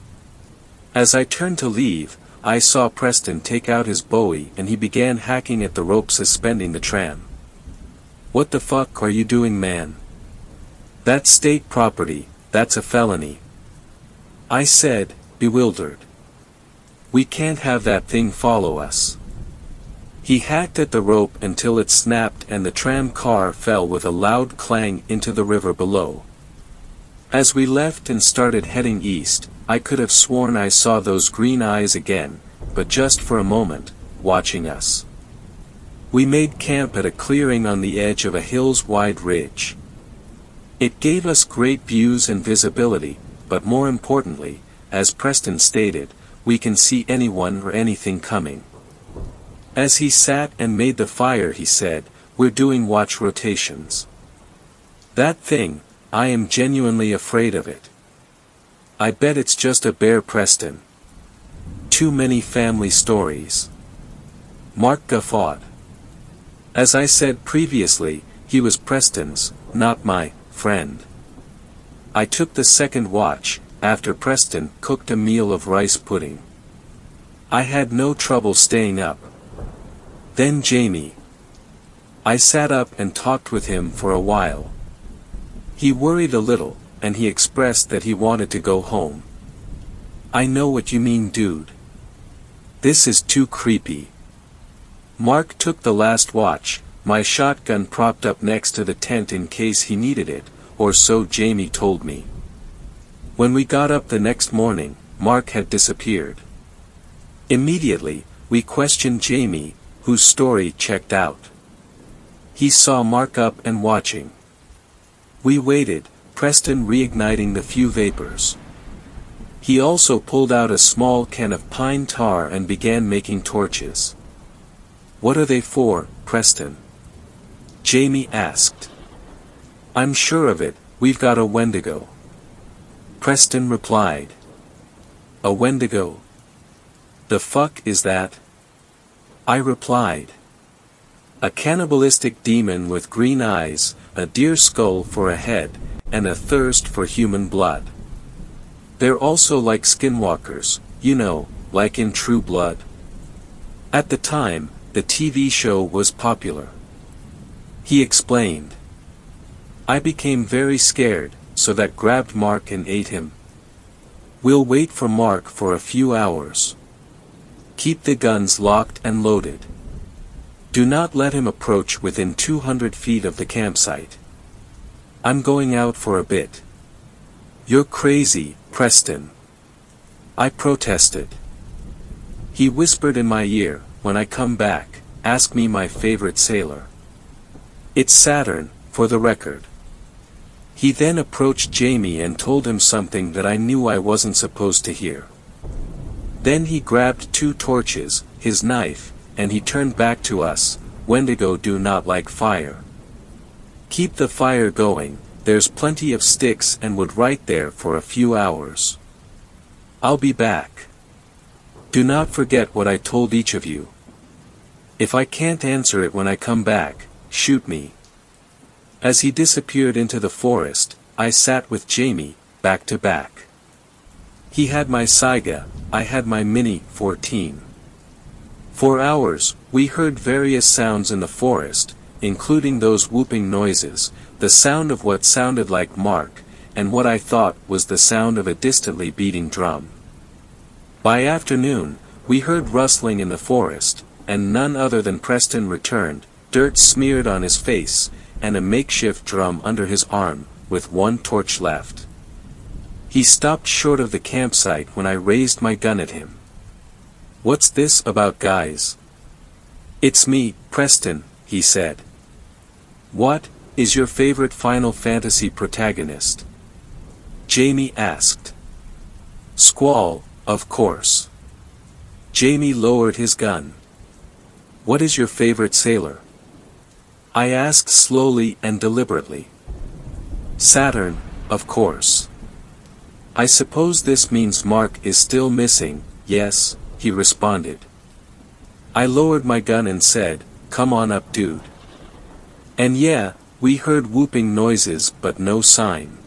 S1: As I turned to leave, I saw Preston take out his bowie and he began hacking at the rope suspending the tram. "What the fuck are you doing, man? That's state property, that's a felony," I said, bewildered. "We can't have that thing follow us." He hacked at the rope until it snapped and the tram car fell with a loud clang into the river below. As we left and started heading east, I could have sworn I saw those green eyes again, but just for a moment, watching us. We made camp at a clearing on the edge of a hills-wide ridge. It gave us great views and visibility, but more importantly, as Preston stated, we can see anyone or anything coming. As he sat and made the fire he said, "We're doing watch rotations. That thing, I am genuinely afraid of it. I bet it's just a bear, Preston. Too many family stories." Mark guffawed. As I said previously, he was Preston's, not my, friend. I took the second watch, after Preston cooked a meal of rice pudding. I had no trouble staying up. Then Jamie. I sat up and talked with him for a while. He worried a little, and he expressed that he wanted to go home. "I know what you mean, dude. This is too creepy." Mark took the last watch, my shotgun propped up next to the tent in case he needed it, or so Jamie told me. When we got up the next morning, Mark had disappeared. Immediately, we questioned Jamie, whose story checked out. He saw Mark up and watching. We waited, Preston reigniting the few vapors. He also pulled out a small can of pine tar and began making torches. "What are they for, Preston?" Jamie asked. I'm sure of it, we've got a Wendigo. Preston replied. A Wendigo? The fuck is that? I replied. A cannibalistic demon with green eyes, a deer skull for a head, and a thirst for human blood. They're also like skinwalkers, you know, like in True Blood. At the time, the TV show was popular. He explained. I became very scared, so that grabbed Mark and ate him. We'll wait for Mark for a few hours. Keep the guns locked and loaded. Do not let him approach within 200 feet of the campsite. I'm going out for a bit. You're crazy, Preston. I protested. He whispered in my ear, when I come back, ask me my favorite sailor. It's Saturn, for the record. He then approached Jamie and told him something that I knew I wasn't supposed to hear. Then he grabbed 2 torches, his knife, and he turned back to us. Wendigo do not like fire. Keep the fire going, there's plenty of sticks and wood right there for a few hours. I'll be back. Do not forget what I told each of you. If I can't answer it when I come back, shoot me. As he disappeared into the forest, I sat with Jamie, back to back. He had my Saiga, I had my Mini 14. For hours, we heard various sounds in the forest, including those whooping noises, the sound of what sounded like Mark, and what I thought was the sound of a distantly beating drum. By afternoon, we heard rustling in the forest, and none other than Preston returned, dirt smeared on his face, and a makeshift drum under his arm, with 1 torch left. He stopped short of the campsite when I raised my gun at him. What's this about, guys? It's me, Preston, he said. What is your favorite Final Fantasy protagonist? Jamie asked. Squall, of course. Jamie lowered his gun. What is your favorite sailor? I asked slowly and deliberately. Saturn, of course. I suppose this means Mark is still missing, yes, he responded. I lowered my gun and said, come on up, dude. And yeah, we heard whooping noises but no sign.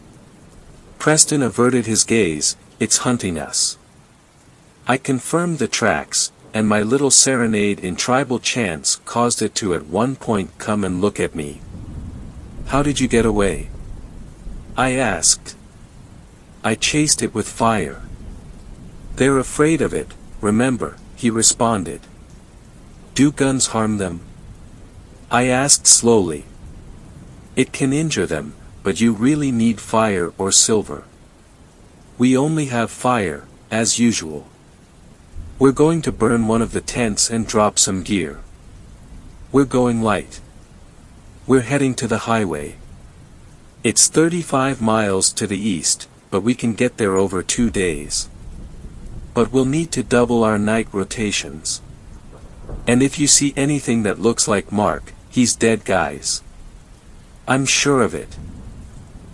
S1: Preston averted his gaze, it's hunting us. I confirmed the tracks, and my little serenade in tribal chants caused it to at one point come and look at me. How did you get away? I asked. I chased it with fire. They're afraid of it, remember, he responded. Do guns harm them? I asked slowly. It can injure them, but you really need fire or silver. We only have fire, as usual. We're going to burn one of the tents and drop some gear. We're going light. We're heading to the highway. It's 35 miles to the east, but we can get there over 2 days. But we'll need to double our night rotations. And if you see anything that looks like Mark, he's dead, guys. I'm sure of it.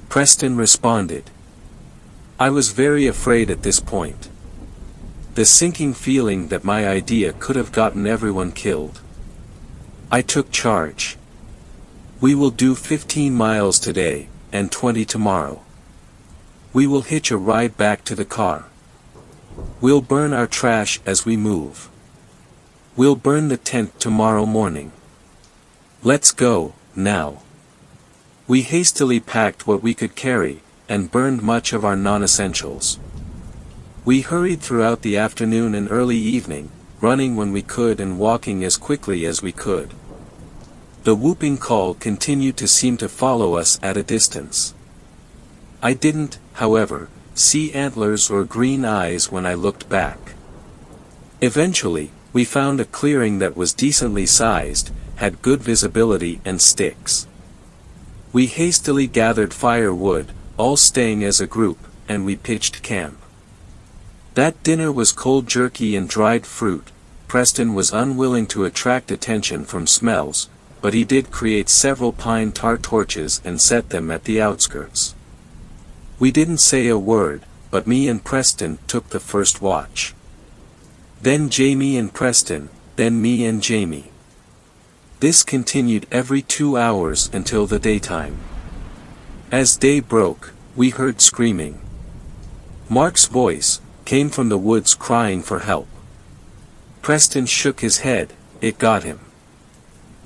S1: Preston responded. I was very afraid at this point. The sinking feeling that my idea could have gotten everyone killed. I took charge. We will do 15 miles today, and 20 tomorrow. We will hitch a ride back to the car. We'll burn our trash as we move. We'll burn the tent tomorrow morning. Let's go, now. We hastily packed what we could carry, and burned much of our non-essentials. We hurried throughout the afternoon and early evening, running when we could and walking as quickly as we could. The whooping call continued to seem to follow us at a distance. I didn't, however, see antlers or green eyes when I looked back. Eventually, we found a clearing that was decently sized, had good visibility and sticks. We hastily gathered firewood, all staying as a group, and we pitched camp. That dinner was cold jerky and dried fruit. Preston was unwilling to attract attention from smells, but he did create several pine tar torches and set them at the outskirts. We didn't say a word, but me and Preston took the first watch. Then Jamie and Preston, then me and Jamie. This continued every 2 hours until the daytime. As day broke, we heard screaming. Mark's voice came from the woods crying for help. Preston shook his head. It got him.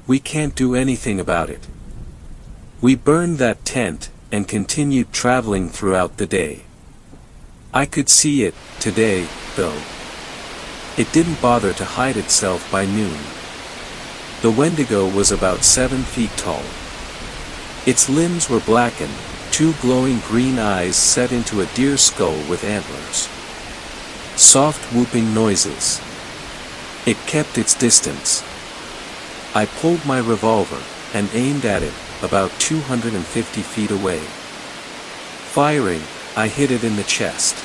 S1: We can't do anything about it. We burned that tent and continued traveling throughout the day. I could see it today, though. It didn't bother to hide itself by noon. The Wendigo was about 7 feet tall. Its limbs were blackened, 2 glowing green eyes set into a deer skull with antlers. Soft whooping noises. It kept its distance. I pulled my revolver and aimed at it, about 250 feet away. Firing, I hit it in the chest.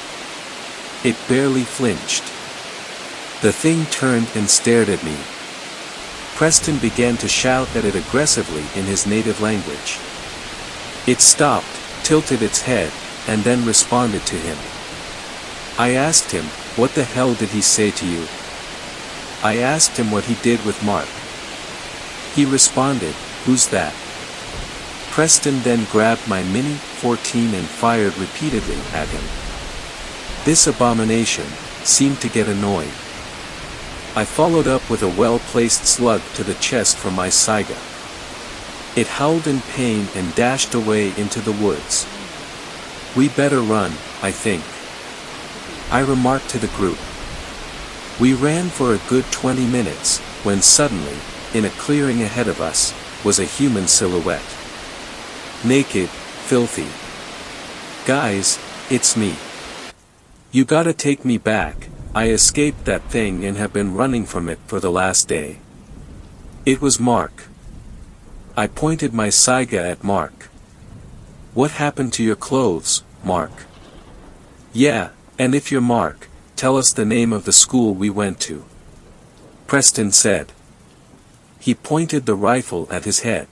S1: It barely flinched. The thing turned and stared at me. Preston began to shout at it aggressively in his native language. It stopped, tilted its head, and then responded to him. I asked him, "What the hell did he say to you?" I asked him what he did with Mark. He responded, "Who's that?" Preston then grabbed my Mini 14 and fired repeatedly at him. This abomination seemed to get annoyed. I followed up with a well-placed slug to the chest from my Saiga. It howled in pain and dashed away into the woods. "We better run, I think," I remarked to the group. We ran for a good 20 minutes, when suddenly, in a clearing ahead of us, was a human silhouette. Naked, filthy. "Guys, it's me. You gotta take me back. I escaped that thing and have been running from it for the last day." It was Mark. I pointed my Saiga at Mark. "What happened to your clothes, Mark?" "Yeah, and if you're Mark, tell us the name of the school we went to," Preston said. He pointed the rifle at his head.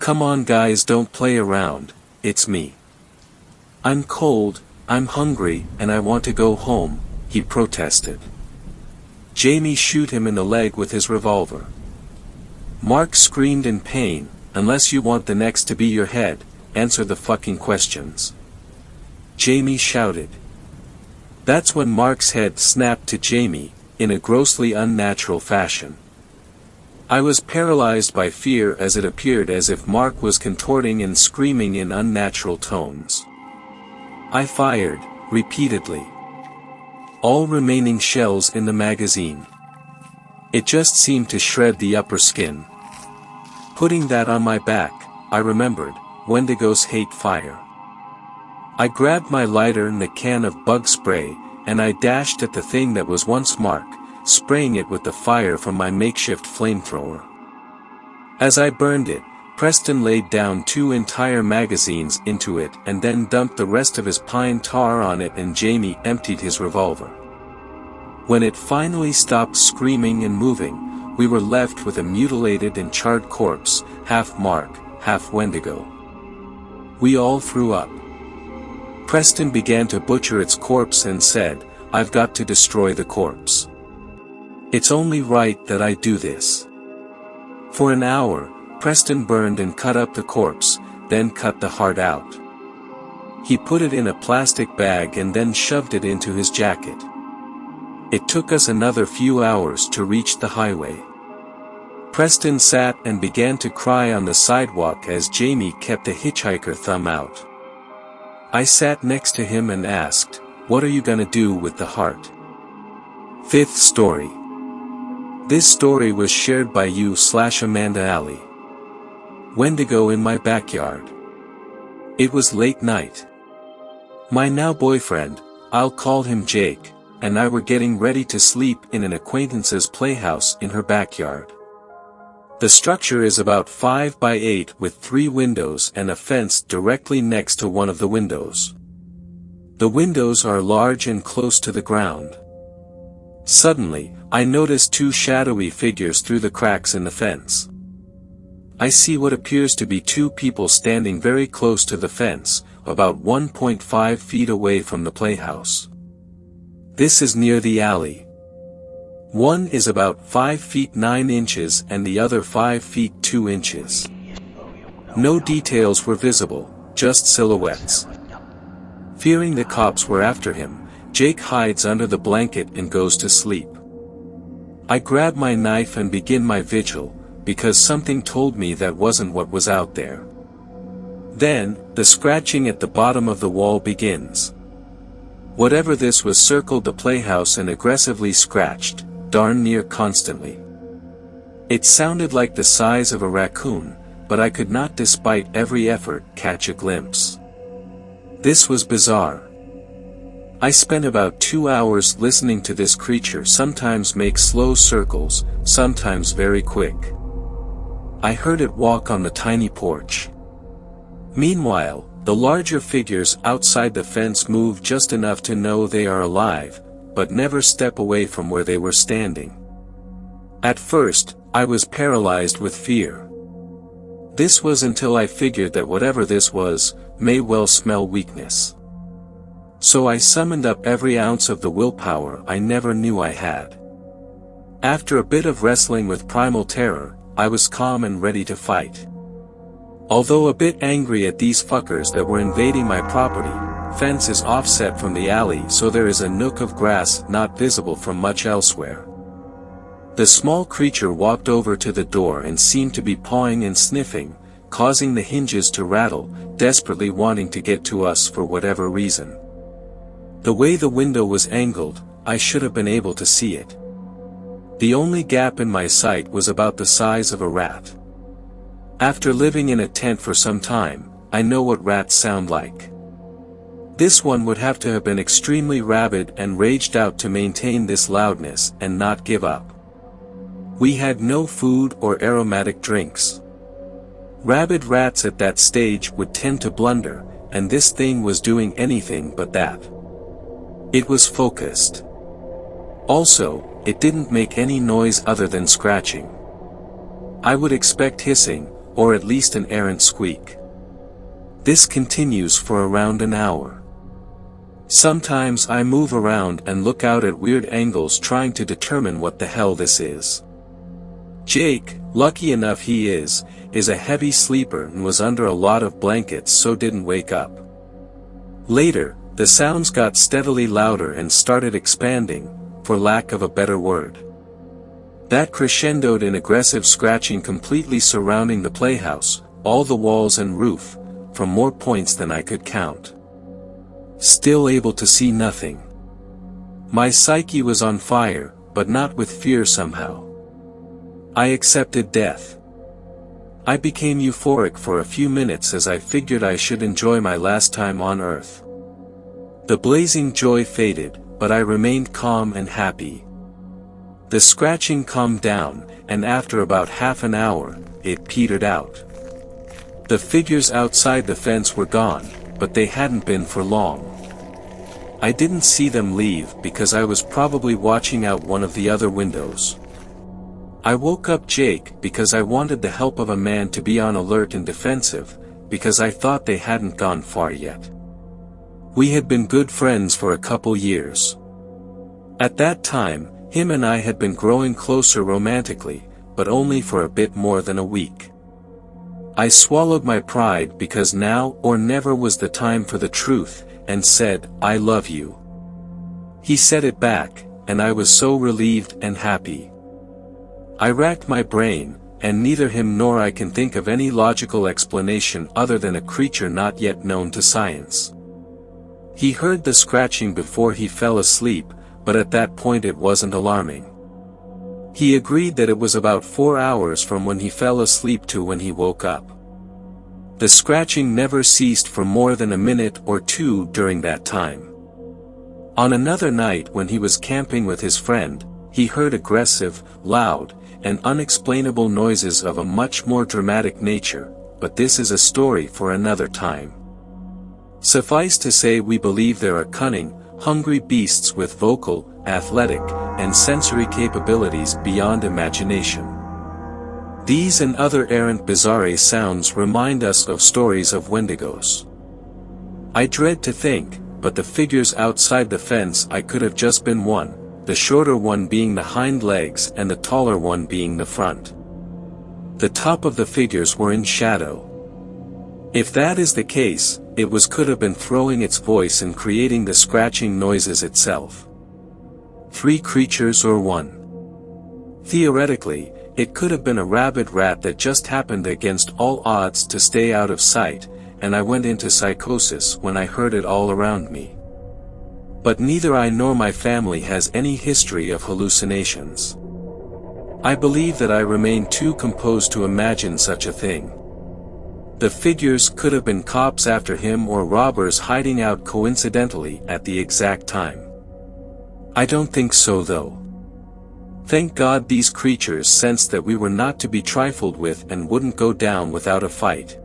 S1: "Come on guys, don't play around, it's me. I'm cold, I'm hungry, and I want to go home," he protested. Jamie shoot him in the leg with his revolver. Mark screamed in pain, "Unless you want the next to be your head, answer the fucking questions," Jamie shouted. That's when Mark's head snapped to Jamie, in a grossly unnatural fashion. I was paralyzed by fear as it appeared as if Mark was contorting and screaming in unnatural tones. I fired, repeatedly. All remaining shells in the magazine. It just seemed to shred the upper skin. Putting that on my back, I remembered, Wendigos hate fire. I grabbed my lighter and a can of bug spray, and I dashed at the thing that was once Mark, spraying it with the fire from my makeshift flamethrower. As I burned it, Preston laid down 2 entire magazines into it and then dumped the rest of his pine tar on it, and Jamie emptied his revolver. When it finally stopped screaming and moving, we were left with a mutilated and charred corpse, half Mark, half Wendigo. We all threw up. Preston began to butcher its corpse and said, "I've got to destroy the corpse. It's only right that I do this." For an hour, Preston burned and cut up the corpse, then cut the heart out. He put it in a plastic bag and then shoved it into his jacket. It took us another few hours to reach the highway. Preston sat and began to cry on the sidewalk as Jamie kept the hitchhiker thumb out. I sat next to him and asked, "What are you gonna do with the heart?" 5th story. This story was shared by you/Amanda Alley. Wendigo in my backyard. It was late night. My now boyfriend, I'll call him Jake, and I were getting ready to sleep in an acquaintance's playhouse in her backyard. The structure is about 5 by 8 with 3 windows and a fence directly next to one of the windows. The windows are large and close to the ground. Suddenly, I noticed 2 shadowy figures through the cracks in the fence. I see what appears to be two people standing very close to the fence, about 1.5 feet away from the playhouse. This is near the alley. One is about 5 feet 9 inches and the other 5 feet 2 inches. No details were visible, just silhouettes. Fearing the cops were after him, Jake hides under the blanket and goes to sleep. I grab my knife and begin my vigil, because something told me that wasn't what was out there. Then, the scratching at the bottom of the wall begins. Whatever this was circled the playhouse and aggressively scratched, darn near constantly. It sounded like the size of a raccoon, but I could not, despite every effort, catch a glimpse. This was bizarre. I spent about 2 hours listening to this creature sometimes make slow circles, sometimes very quick. I heard it walk on the tiny porch. Meanwhile, the larger figures outside the fence move just enough to know they are alive, but never step away from where they were standing. At first, I was paralyzed with fear. This was until I figured that whatever this was, may well smell weakness. So I summoned up every ounce of the willpower I never knew I had. After a bit of wrestling with primal terror, I was calm and ready to fight. Although a bit angry at these fuckers that were invading my property, fence is offset from the alley so there is a nook of grass not visible from much elsewhere. The small creature walked over to the door and seemed to be pawing and sniffing, causing the hinges to rattle, desperately wanting to get to us for whatever reason. The way the window was angled, I should have been able to see it. The only gap in my sight was about the size of a rat. After living in a tent for some time, I know what rats sound like. This one would have to have been extremely rabid and raged out to maintain this loudness and not give up. We had no food or aromatic drinks. Rabid rats at that stage would tend to blunder, and this thing was doing anything but that. It was focused. Also, it didn't make any noise other than scratching. I would expect hissing, or at least an errant squeak. This continues for around an hour. Sometimes I move around and look out at weird angles trying to determine what the hell this is. Jake, lucky enough he is a heavy sleeper and was under a lot of blankets so didn't wake up. Later, the sounds got steadily louder and started expanding, for lack of a better word. That crescendoed in aggressive scratching completely surrounding the playhouse, all the walls and roof, from more points than I could count. Still able to see nothing. My psyche was on fire, but not with fear somehow. I accepted death. I became euphoric for a few minutes as I figured I should enjoy my last time on Earth. The blazing joy faded, but I remained calm and happy. The scratching calmed down, and after about half an hour, it petered out. The figures outside the fence were gone, but they hadn't been for long. I didn't see them leave because I was probably watching out one of the other windows. I woke up Jake because I wanted the help of a man to be on alert and defensive, because I thought they hadn't gone far yet. We had been good friends for a couple years. At that time, him and I had been growing closer romantically, but only for a bit more than a week. I swallowed my pride because now or never was the time for the truth, and said, "I love you." He said it back, and I was so relieved and happy. I racked my brain, and neither him nor I can think of any logical explanation other than a creature not yet known to science. He heard the scratching before he fell asleep, but at that point it wasn't alarming. He agreed that it was about 4 hours from when he fell asleep to when he woke up. The scratching never ceased for more than a minute or two during that time. On another night when he was camping with his friend, he heard aggressive, loud, and unexplainable noises of a much more dramatic nature, but this is a story for another time. Suffice to say, we believe there are cunning, hungry beasts with vocal, athletic, and sensory capabilities beyond imagination. These and other errant bizarre sounds remind us of stories of Wendigos. I dread to think, but the figures outside the fence I could have just been one, the shorter one being the hind legs and the taller one being the front. The top of the figures were in shadow. If that is the case, it could have been throwing its voice and creating the scratching noises itself. 3 creatures or 1. Theoretically, it could have been a rabid rat that just happened against all odds to stay out of sight, and I went into psychosis when I heard it all around me. But neither I nor my family has any history of hallucinations. I believe that I remain too composed to imagine such a thing. The figures could have been cops after him or robbers hiding out coincidentally at the exact time. I don't think so though. Thank God these creatures sensed that we were not to be trifled with and wouldn't go down without a fight.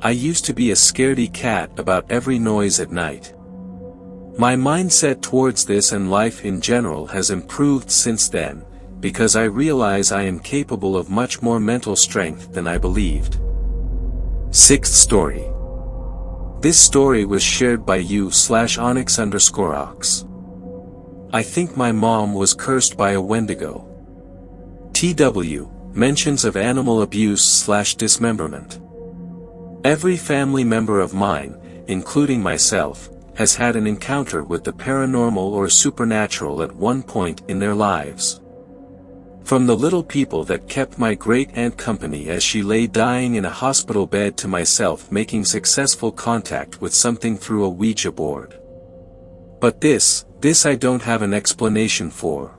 S1: I used to be a scaredy cat about every noise at night. My mindset towards this and life in general has improved since then, because I realize I am capable of much more mental strength than I believed. 6th story. This story was shared by you/Onyx_Ox. I think my mom was cursed by a Wendigo. TW, mentions of animal abuse/dismemberment. Every family member of mine, including myself, has had an encounter with the paranormal or supernatural at one point in their lives. From the little people that kept my great-aunt company as she lay dying in a hospital bed to myself making successful contact with something through a Ouija board. But this I don't have an explanation for.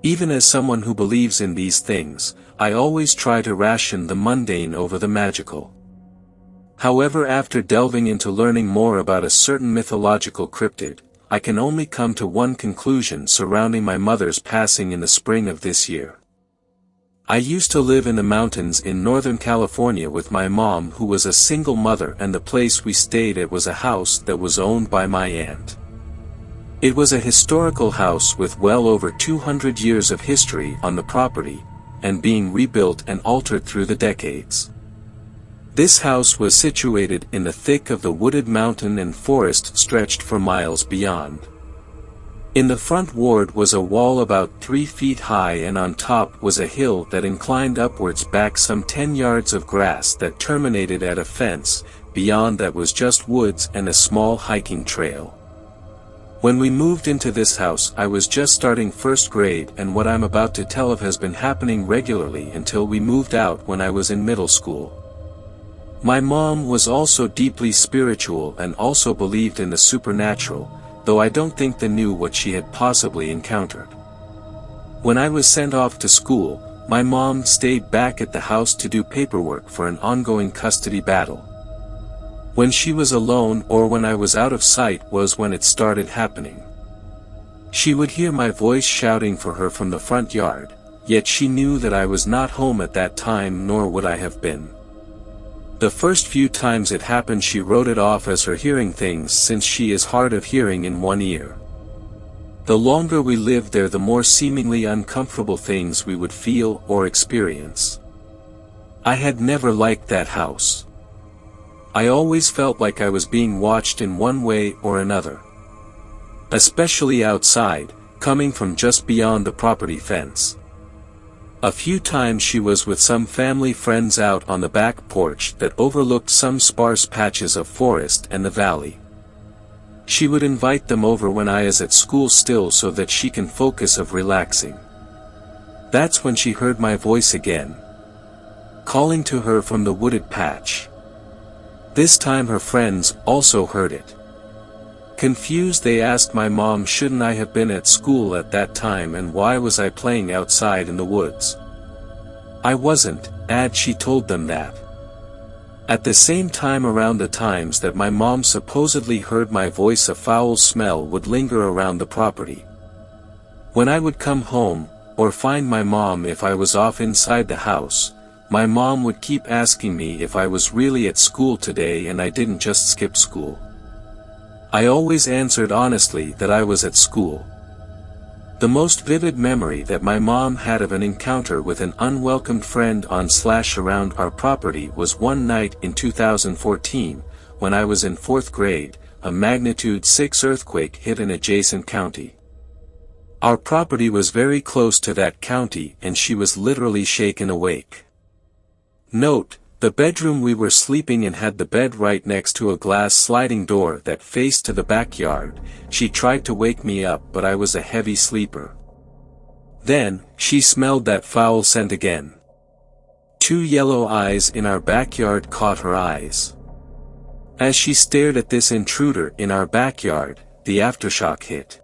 S1: Even as someone who believes in these things, I always try to ration the mundane over the magical. However, after delving into learning more about a certain mythological cryptid, I can only come to one conclusion surrounding my mother's passing in the spring of this year. I used to live in the mountains in Northern California with my mom, who was a single mother, and the place we stayed at was a house that was owned by my aunt. It was a historical house with well over 200 years of history on the property, and being rebuilt and altered through the decades. This house was situated in the thick of the wooded mountain, and forest stretched for miles beyond. In the front ward was a wall about 3 feet high, and on top was a hill that inclined upwards back some 10 yards of grass that terminated at a fence. Beyond that was just woods and a small hiking trail. When we moved into this house, I was just starting 1st grade, and what I'm about to tell of has been happening regularly until we moved out when I was in middle school. My mom was also deeply spiritual and also believed in the supernatural, though I don't think they knew what she had possibly encountered. When I was sent off to school, my mom stayed back at the house to do paperwork for an ongoing custody battle. When she was alone or when I was out of sight was when it started happening. She would hear my voice shouting for her from the front yard, yet she knew that I was not home at that time, nor would I have been. The first few times it happened she wrote it off as her hearing things, since she is hard of hearing in one ear. The longer we lived there, the more seemingly uncomfortable things we would feel or experience. I had never liked that house. I always felt like I was being watched in one way or another. Especially outside, coming from just beyond the property fence. A few times she was with some family friends out on the back porch that overlooked some sparse patches of forest and the valley. She would invite them over when I is at school still, so that she can focus of relaxing. That's when she heard my voice again, calling to her from the wooded patch. This time her friends also heard it. Confused, they asked my mom, shouldn't I have been at school at that time, and why was I playing outside in the woods? I wasn't, she told them that. At the same time, around the times that my mom supposedly heard my voice, a foul smell would linger around the property. When I would come home, or find my mom if I was off inside the house, my mom would keep asking me if I was really at school today and I didn't just skip school. I always answered honestly that I was at school. The most vivid memory that my mom had of an encounter with an unwelcomed friend on/around our property was one night in 2014, when I was in 4th grade, a magnitude 6 earthquake hit an adjacent county. Our property was very close to that county and she was literally shaken awake. Note, the bedroom we were sleeping in had the bed right next to a glass sliding door that faced to the backyard. She tried to wake me up but I was a heavy sleeper. Then, she smelled that foul scent again. 2 yellow eyes in our backyard caught her eyes. As she stared at this intruder in our backyard, the aftershock hit.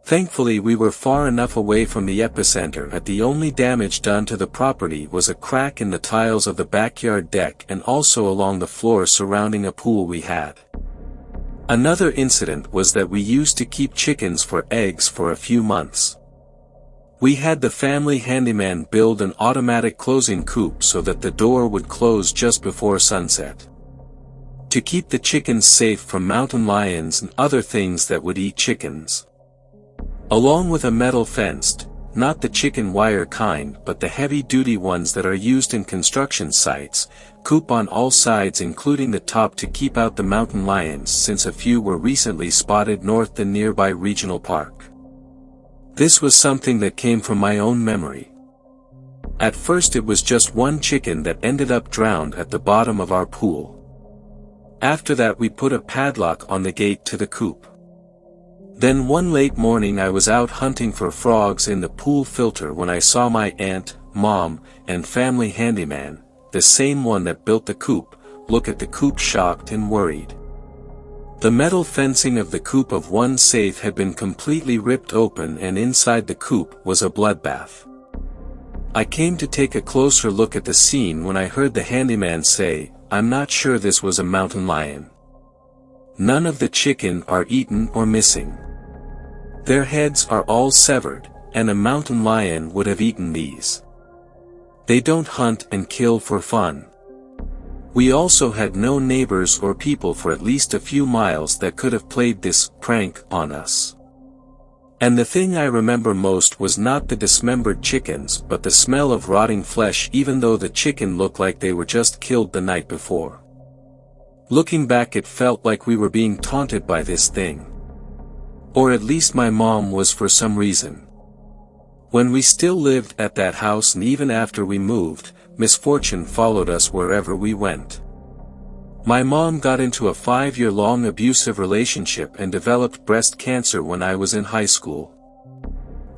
S1: Thankfully we were far enough away from the epicenter that the only damage done to the property was a crack in the tiles of the backyard deck and also along the floor surrounding a pool we had. Another incident was that we used to keep chickens for eggs for a few months. We had the family handyman build an automatic closing coop so that the door would close just before sunset. To keep the chickens safe from mountain lions and other things that would eat chickens. Along with a metal fenced, not the chicken wire kind but the heavy-duty ones that are used in construction sites, coop on all sides including the top to keep out the mountain lions since a few were recently spotted north the nearby regional park. This was something that came from my own memory. At first it was just one chicken that ended up drowned at the bottom of our pool. After that we put a padlock on the gate to the coop. Then one late morning I was out hunting for frogs in the pool filter when I saw my aunt, mom, and family handyman, the same one that built the coop, look at the coop shocked and worried. The metal fencing of the coop of one safe had been completely ripped open and inside the coop was a bloodbath. I came to take a closer look at the scene when I heard the handyman say, "I'm not sure this was a mountain lion. None of the chicken are eaten or missing. Their heads are all severed, and a mountain lion would have eaten these. They don't hunt and kill for fun." We also had no neighbors or people for at least a few miles that could have played this prank on us. And the thing I remember most was not the dismembered chickens but the smell of rotting flesh even though the chicken looked like they were just killed the night before. Looking back it felt like we were being taunted by this thing. Or at least my mom was for some reason. When we still lived at that house and even after we moved, misfortune followed us wherever we went. My mom got into a 5-year-long abusive relationship and developed breast cancer when I was in high school.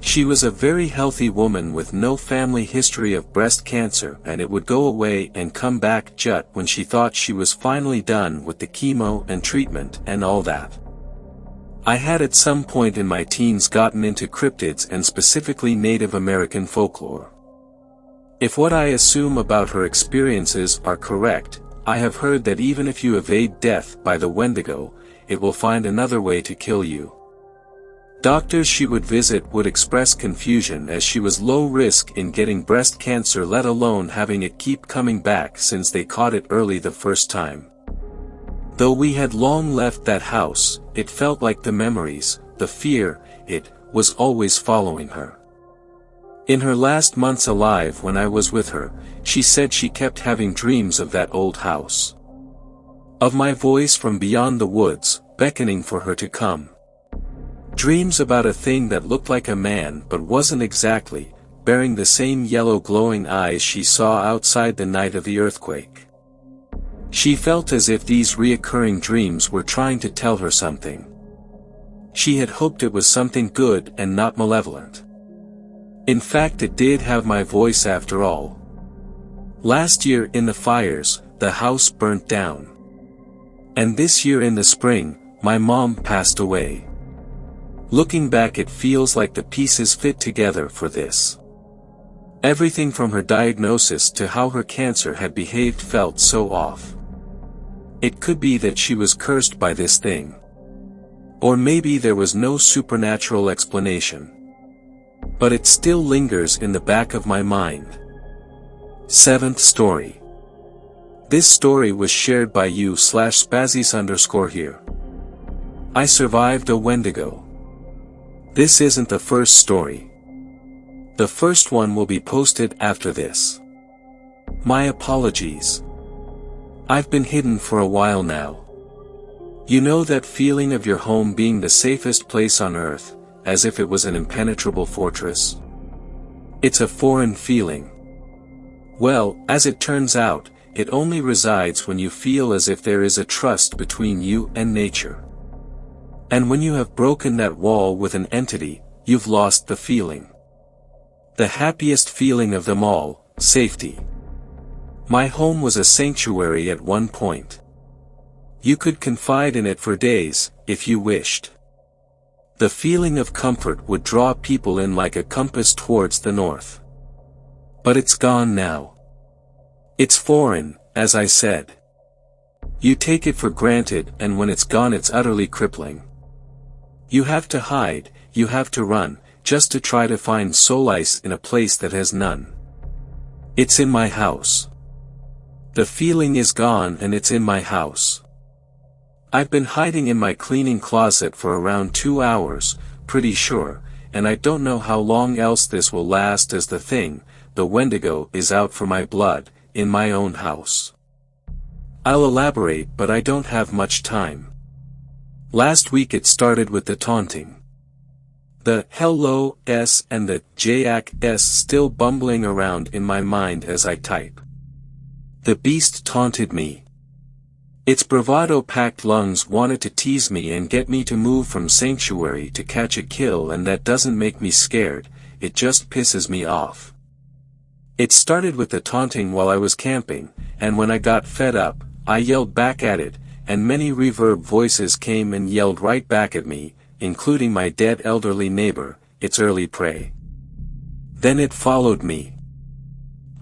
S1: She was a very healthy woman with no family history of breast cancer and it would go away and come back just when she thought she was finally done with the chemo and treatment and all that. I had at some point in my teens gotten into cryptids and specifically Native American folklore. If what I assume about her experiences are correct, I have heard that even if you evade death by the Wendigo, it will find another way to kill you. Doctors she would visit would express confusion as she was low risk in getting breast cancer let alone having it keep coming back since they caught it early the first time. Though we had long left that house, it felt like the memories, the fear, it was always following her. In her last months alive when I was with her, she said she kept having dreams of that old house. Of my voice from beyond the woods, beckoning for her to come. Dreams about a thing that looked like a man but wasn't exactly, bearing the same yellow glowing eyes she saw outside the night of the earthquake. She felt as if these reoccurring dreams were trying to tell her something. She had hoped it was something good and not malevolent. In fact it did have my voice after all. Last year in the fires, the house burnt down. And this year in the spring, my mom passed away. Looking back it feels like the pieces fit together for this. Everything from her diagnosis to how her cancer had behaved felt so off. It could be that she was cursed by this thing. Or maybe there was no supernatural explanation. But it still lingers in the back of my mind. 7th story. This story was shared by you/Spazzies_here. I survived a Wendigo. This isn't the first story. The first one will be posted after this. My apologies. I've been hidden for a while now. You know that feeling of your home being the safest place on earth, as if it was an impenetrable fortress? It's a foreign feeling. Well, as it turns out, it only resides when you feel as if there is a trust between you and nature. And when you have broken that wall with an entity, you've lost the feeling. The happiest feeling of them all, safety. My home was a sanctuary at one point. You could confide in it for days, if you wished. The feeling of comfort would draw people in like a compass towards the north. But it's gone now. It's foreign, as I said. You take it for granted, and when it's gone it's utterly crippling. You have to hide, you have to run, just to try to find solace in a place that has none. It's in my house. The feeling is gone and it's in my house. I've been hiding in my cleaning closet for around 2 hours, pretty sure, and I don't know how long else this will last, as the Wendigo, is out for my blood, in my own house. I'll elaborate, but I don't have much time. Last week it started with the taunting. The hello s and the jack s still bumbling around in my mind as I type. The beast taunted me. Its bravado-packed lungs wanted to tease me and get me to move from sanctuary to catch a kill, and that doesn't make me scared, it just pisses me off. It started with the taunting while I was camping, and when I got fed up, I yelled back at it, and many reverb voices came and yelled right back at me, including my dead elderly neighbor, its early prey. Then it followed me.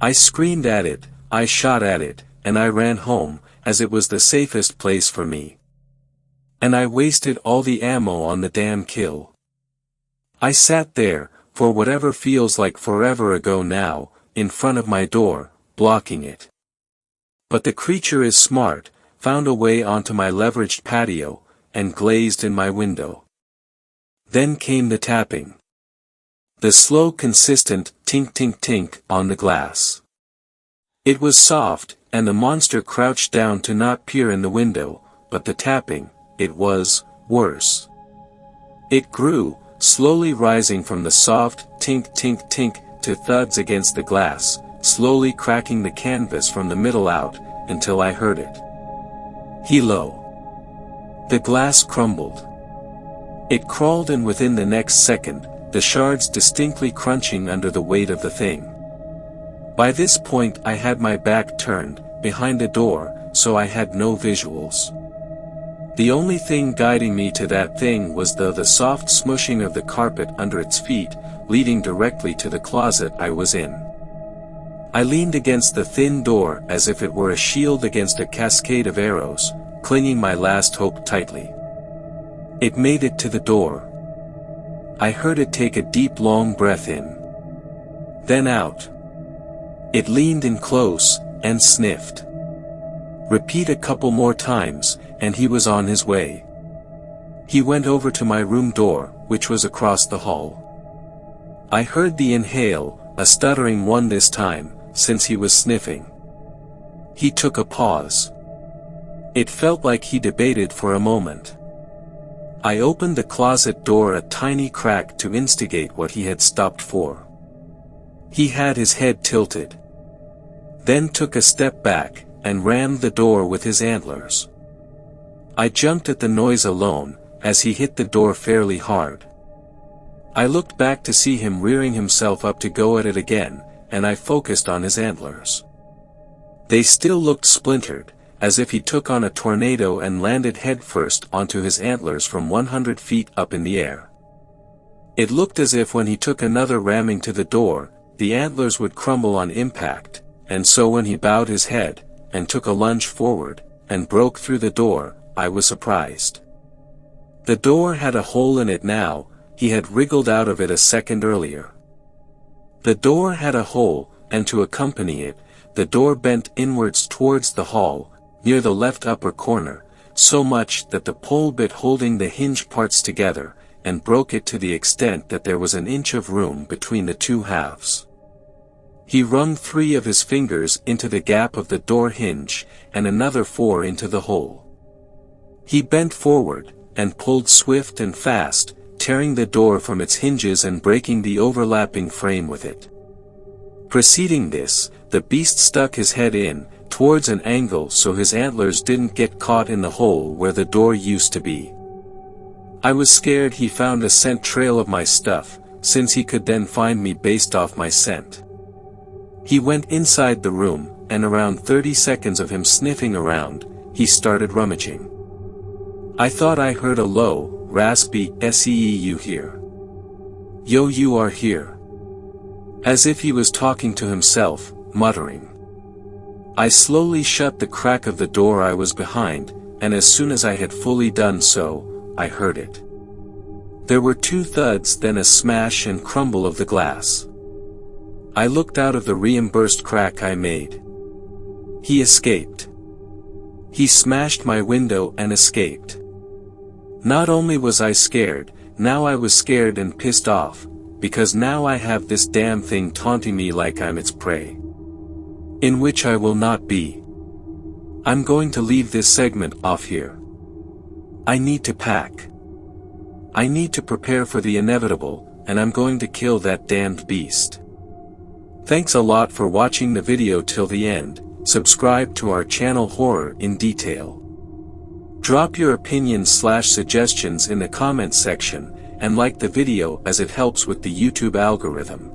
S1: I screamed at it, I shot at it, and I ran home, as it was the safest place for me. And I wasted all the ammo on the damn kill. I sat there, for whatever feels like forever ago now, in front of my door, blocking it. But the creature is smart, found a way onto my leveraged patio, and glazed in my window. Then came the tapping. The slow consistent tink-tink-tink on the glass. It was soft, and the monster crouched down to not peer in the window, but the tapping, it was worse. It grew, slowly rising from the soft tink-tink-tink to thuds against the glass, slowly cracking the canvas from the middle out, until I heard it. Hello. The glass crumbled. It crawled, and within the next second, the shards distinctly crunching under the weight of the thing. By this point I had my back turned, behind a door, so I had no visuals. The only thing guiding me to that thing was the soft smushing of the carpet under its feet, leading directly to the closet I was in. I leaned against the thin door as if it were a shield against a cascade of arrows, clinging my last hope tightly. It made it to the door. I heard it take a deep long breath in. Then out. It leaned in close, and sniffed. Repeat a couple more times, and he was on his way. He went over to my room door, which was across the hall. I heard the inhale, a stuttering one this time, since he was sniffing. He took a pause. It felt like he debated for a moment. I opened the closet door a tiny crack to instigate what he had stopped for. He had his head tilted. Then took a step back, and rammed the door with his antlers. I jumped at the noise alone, as he hit the door fairly hard. I looked back to see him rearing himself up to go at it again, and I focused on his antlers. They still looked splintered, as if he took on a tornado and landed headfirst onto his antlers from 100 feet up in the air. It looked as if when he took another ramming to the door, the antlers would crumble on impact, and so when he bowed his head, and took a lunge forward, and broke through the door, I was surprised. The door had a hole in it now, he had wriggled out of it a second earlier. The door had a hole, and to accompany it, the door bent inwards towards the hall, near the left upper corner, so much that the pole bit holding the hinge parts together, and broke it to the extent that there was an inch of room between the two halves. He wrung 3 of his fingers into the gap of the door hinge, and another 4 into the hole. He bent forward, and pulled swift and fast, tearing the door from its hinges and breaking the overlapping frame with it. Preceding this, the beast stuck his head in, towards an angle so his antlers didn't get caught in the hole where the door used to be. I was scared he found a scent trail of my stuff, since he could then find me based off my scent. He went inside the room, and around 30 seconds of him sniffing around, he started rummaging. I thought I heard a low, raspy, "See you here. Yo, you are here." As if he was talking to himself, muttering. I slowly shut the crack of the door I was behind, and as soon as I had fully done so, I heard it. There were 2 thuds, then a smash and crumble of the glass. I looked out of the reimbursed crack I made. He escaped. He smashed my window and escaped. Not only was I scared, now I was scared and pissed off, because now I have this damn thing taunting me like I'm its prey. In which I will not be. I'm going to leave this segment off here. I need to pack. I need to prepare for the inevitable, and I'm going to kill that damned beast. Thanks a lot for watching the video till the end. Subscribe to our channel Horror in Detail. Drop your opinions/suggestions in the comments section, and like the video as it helps with the YouTube algorithm.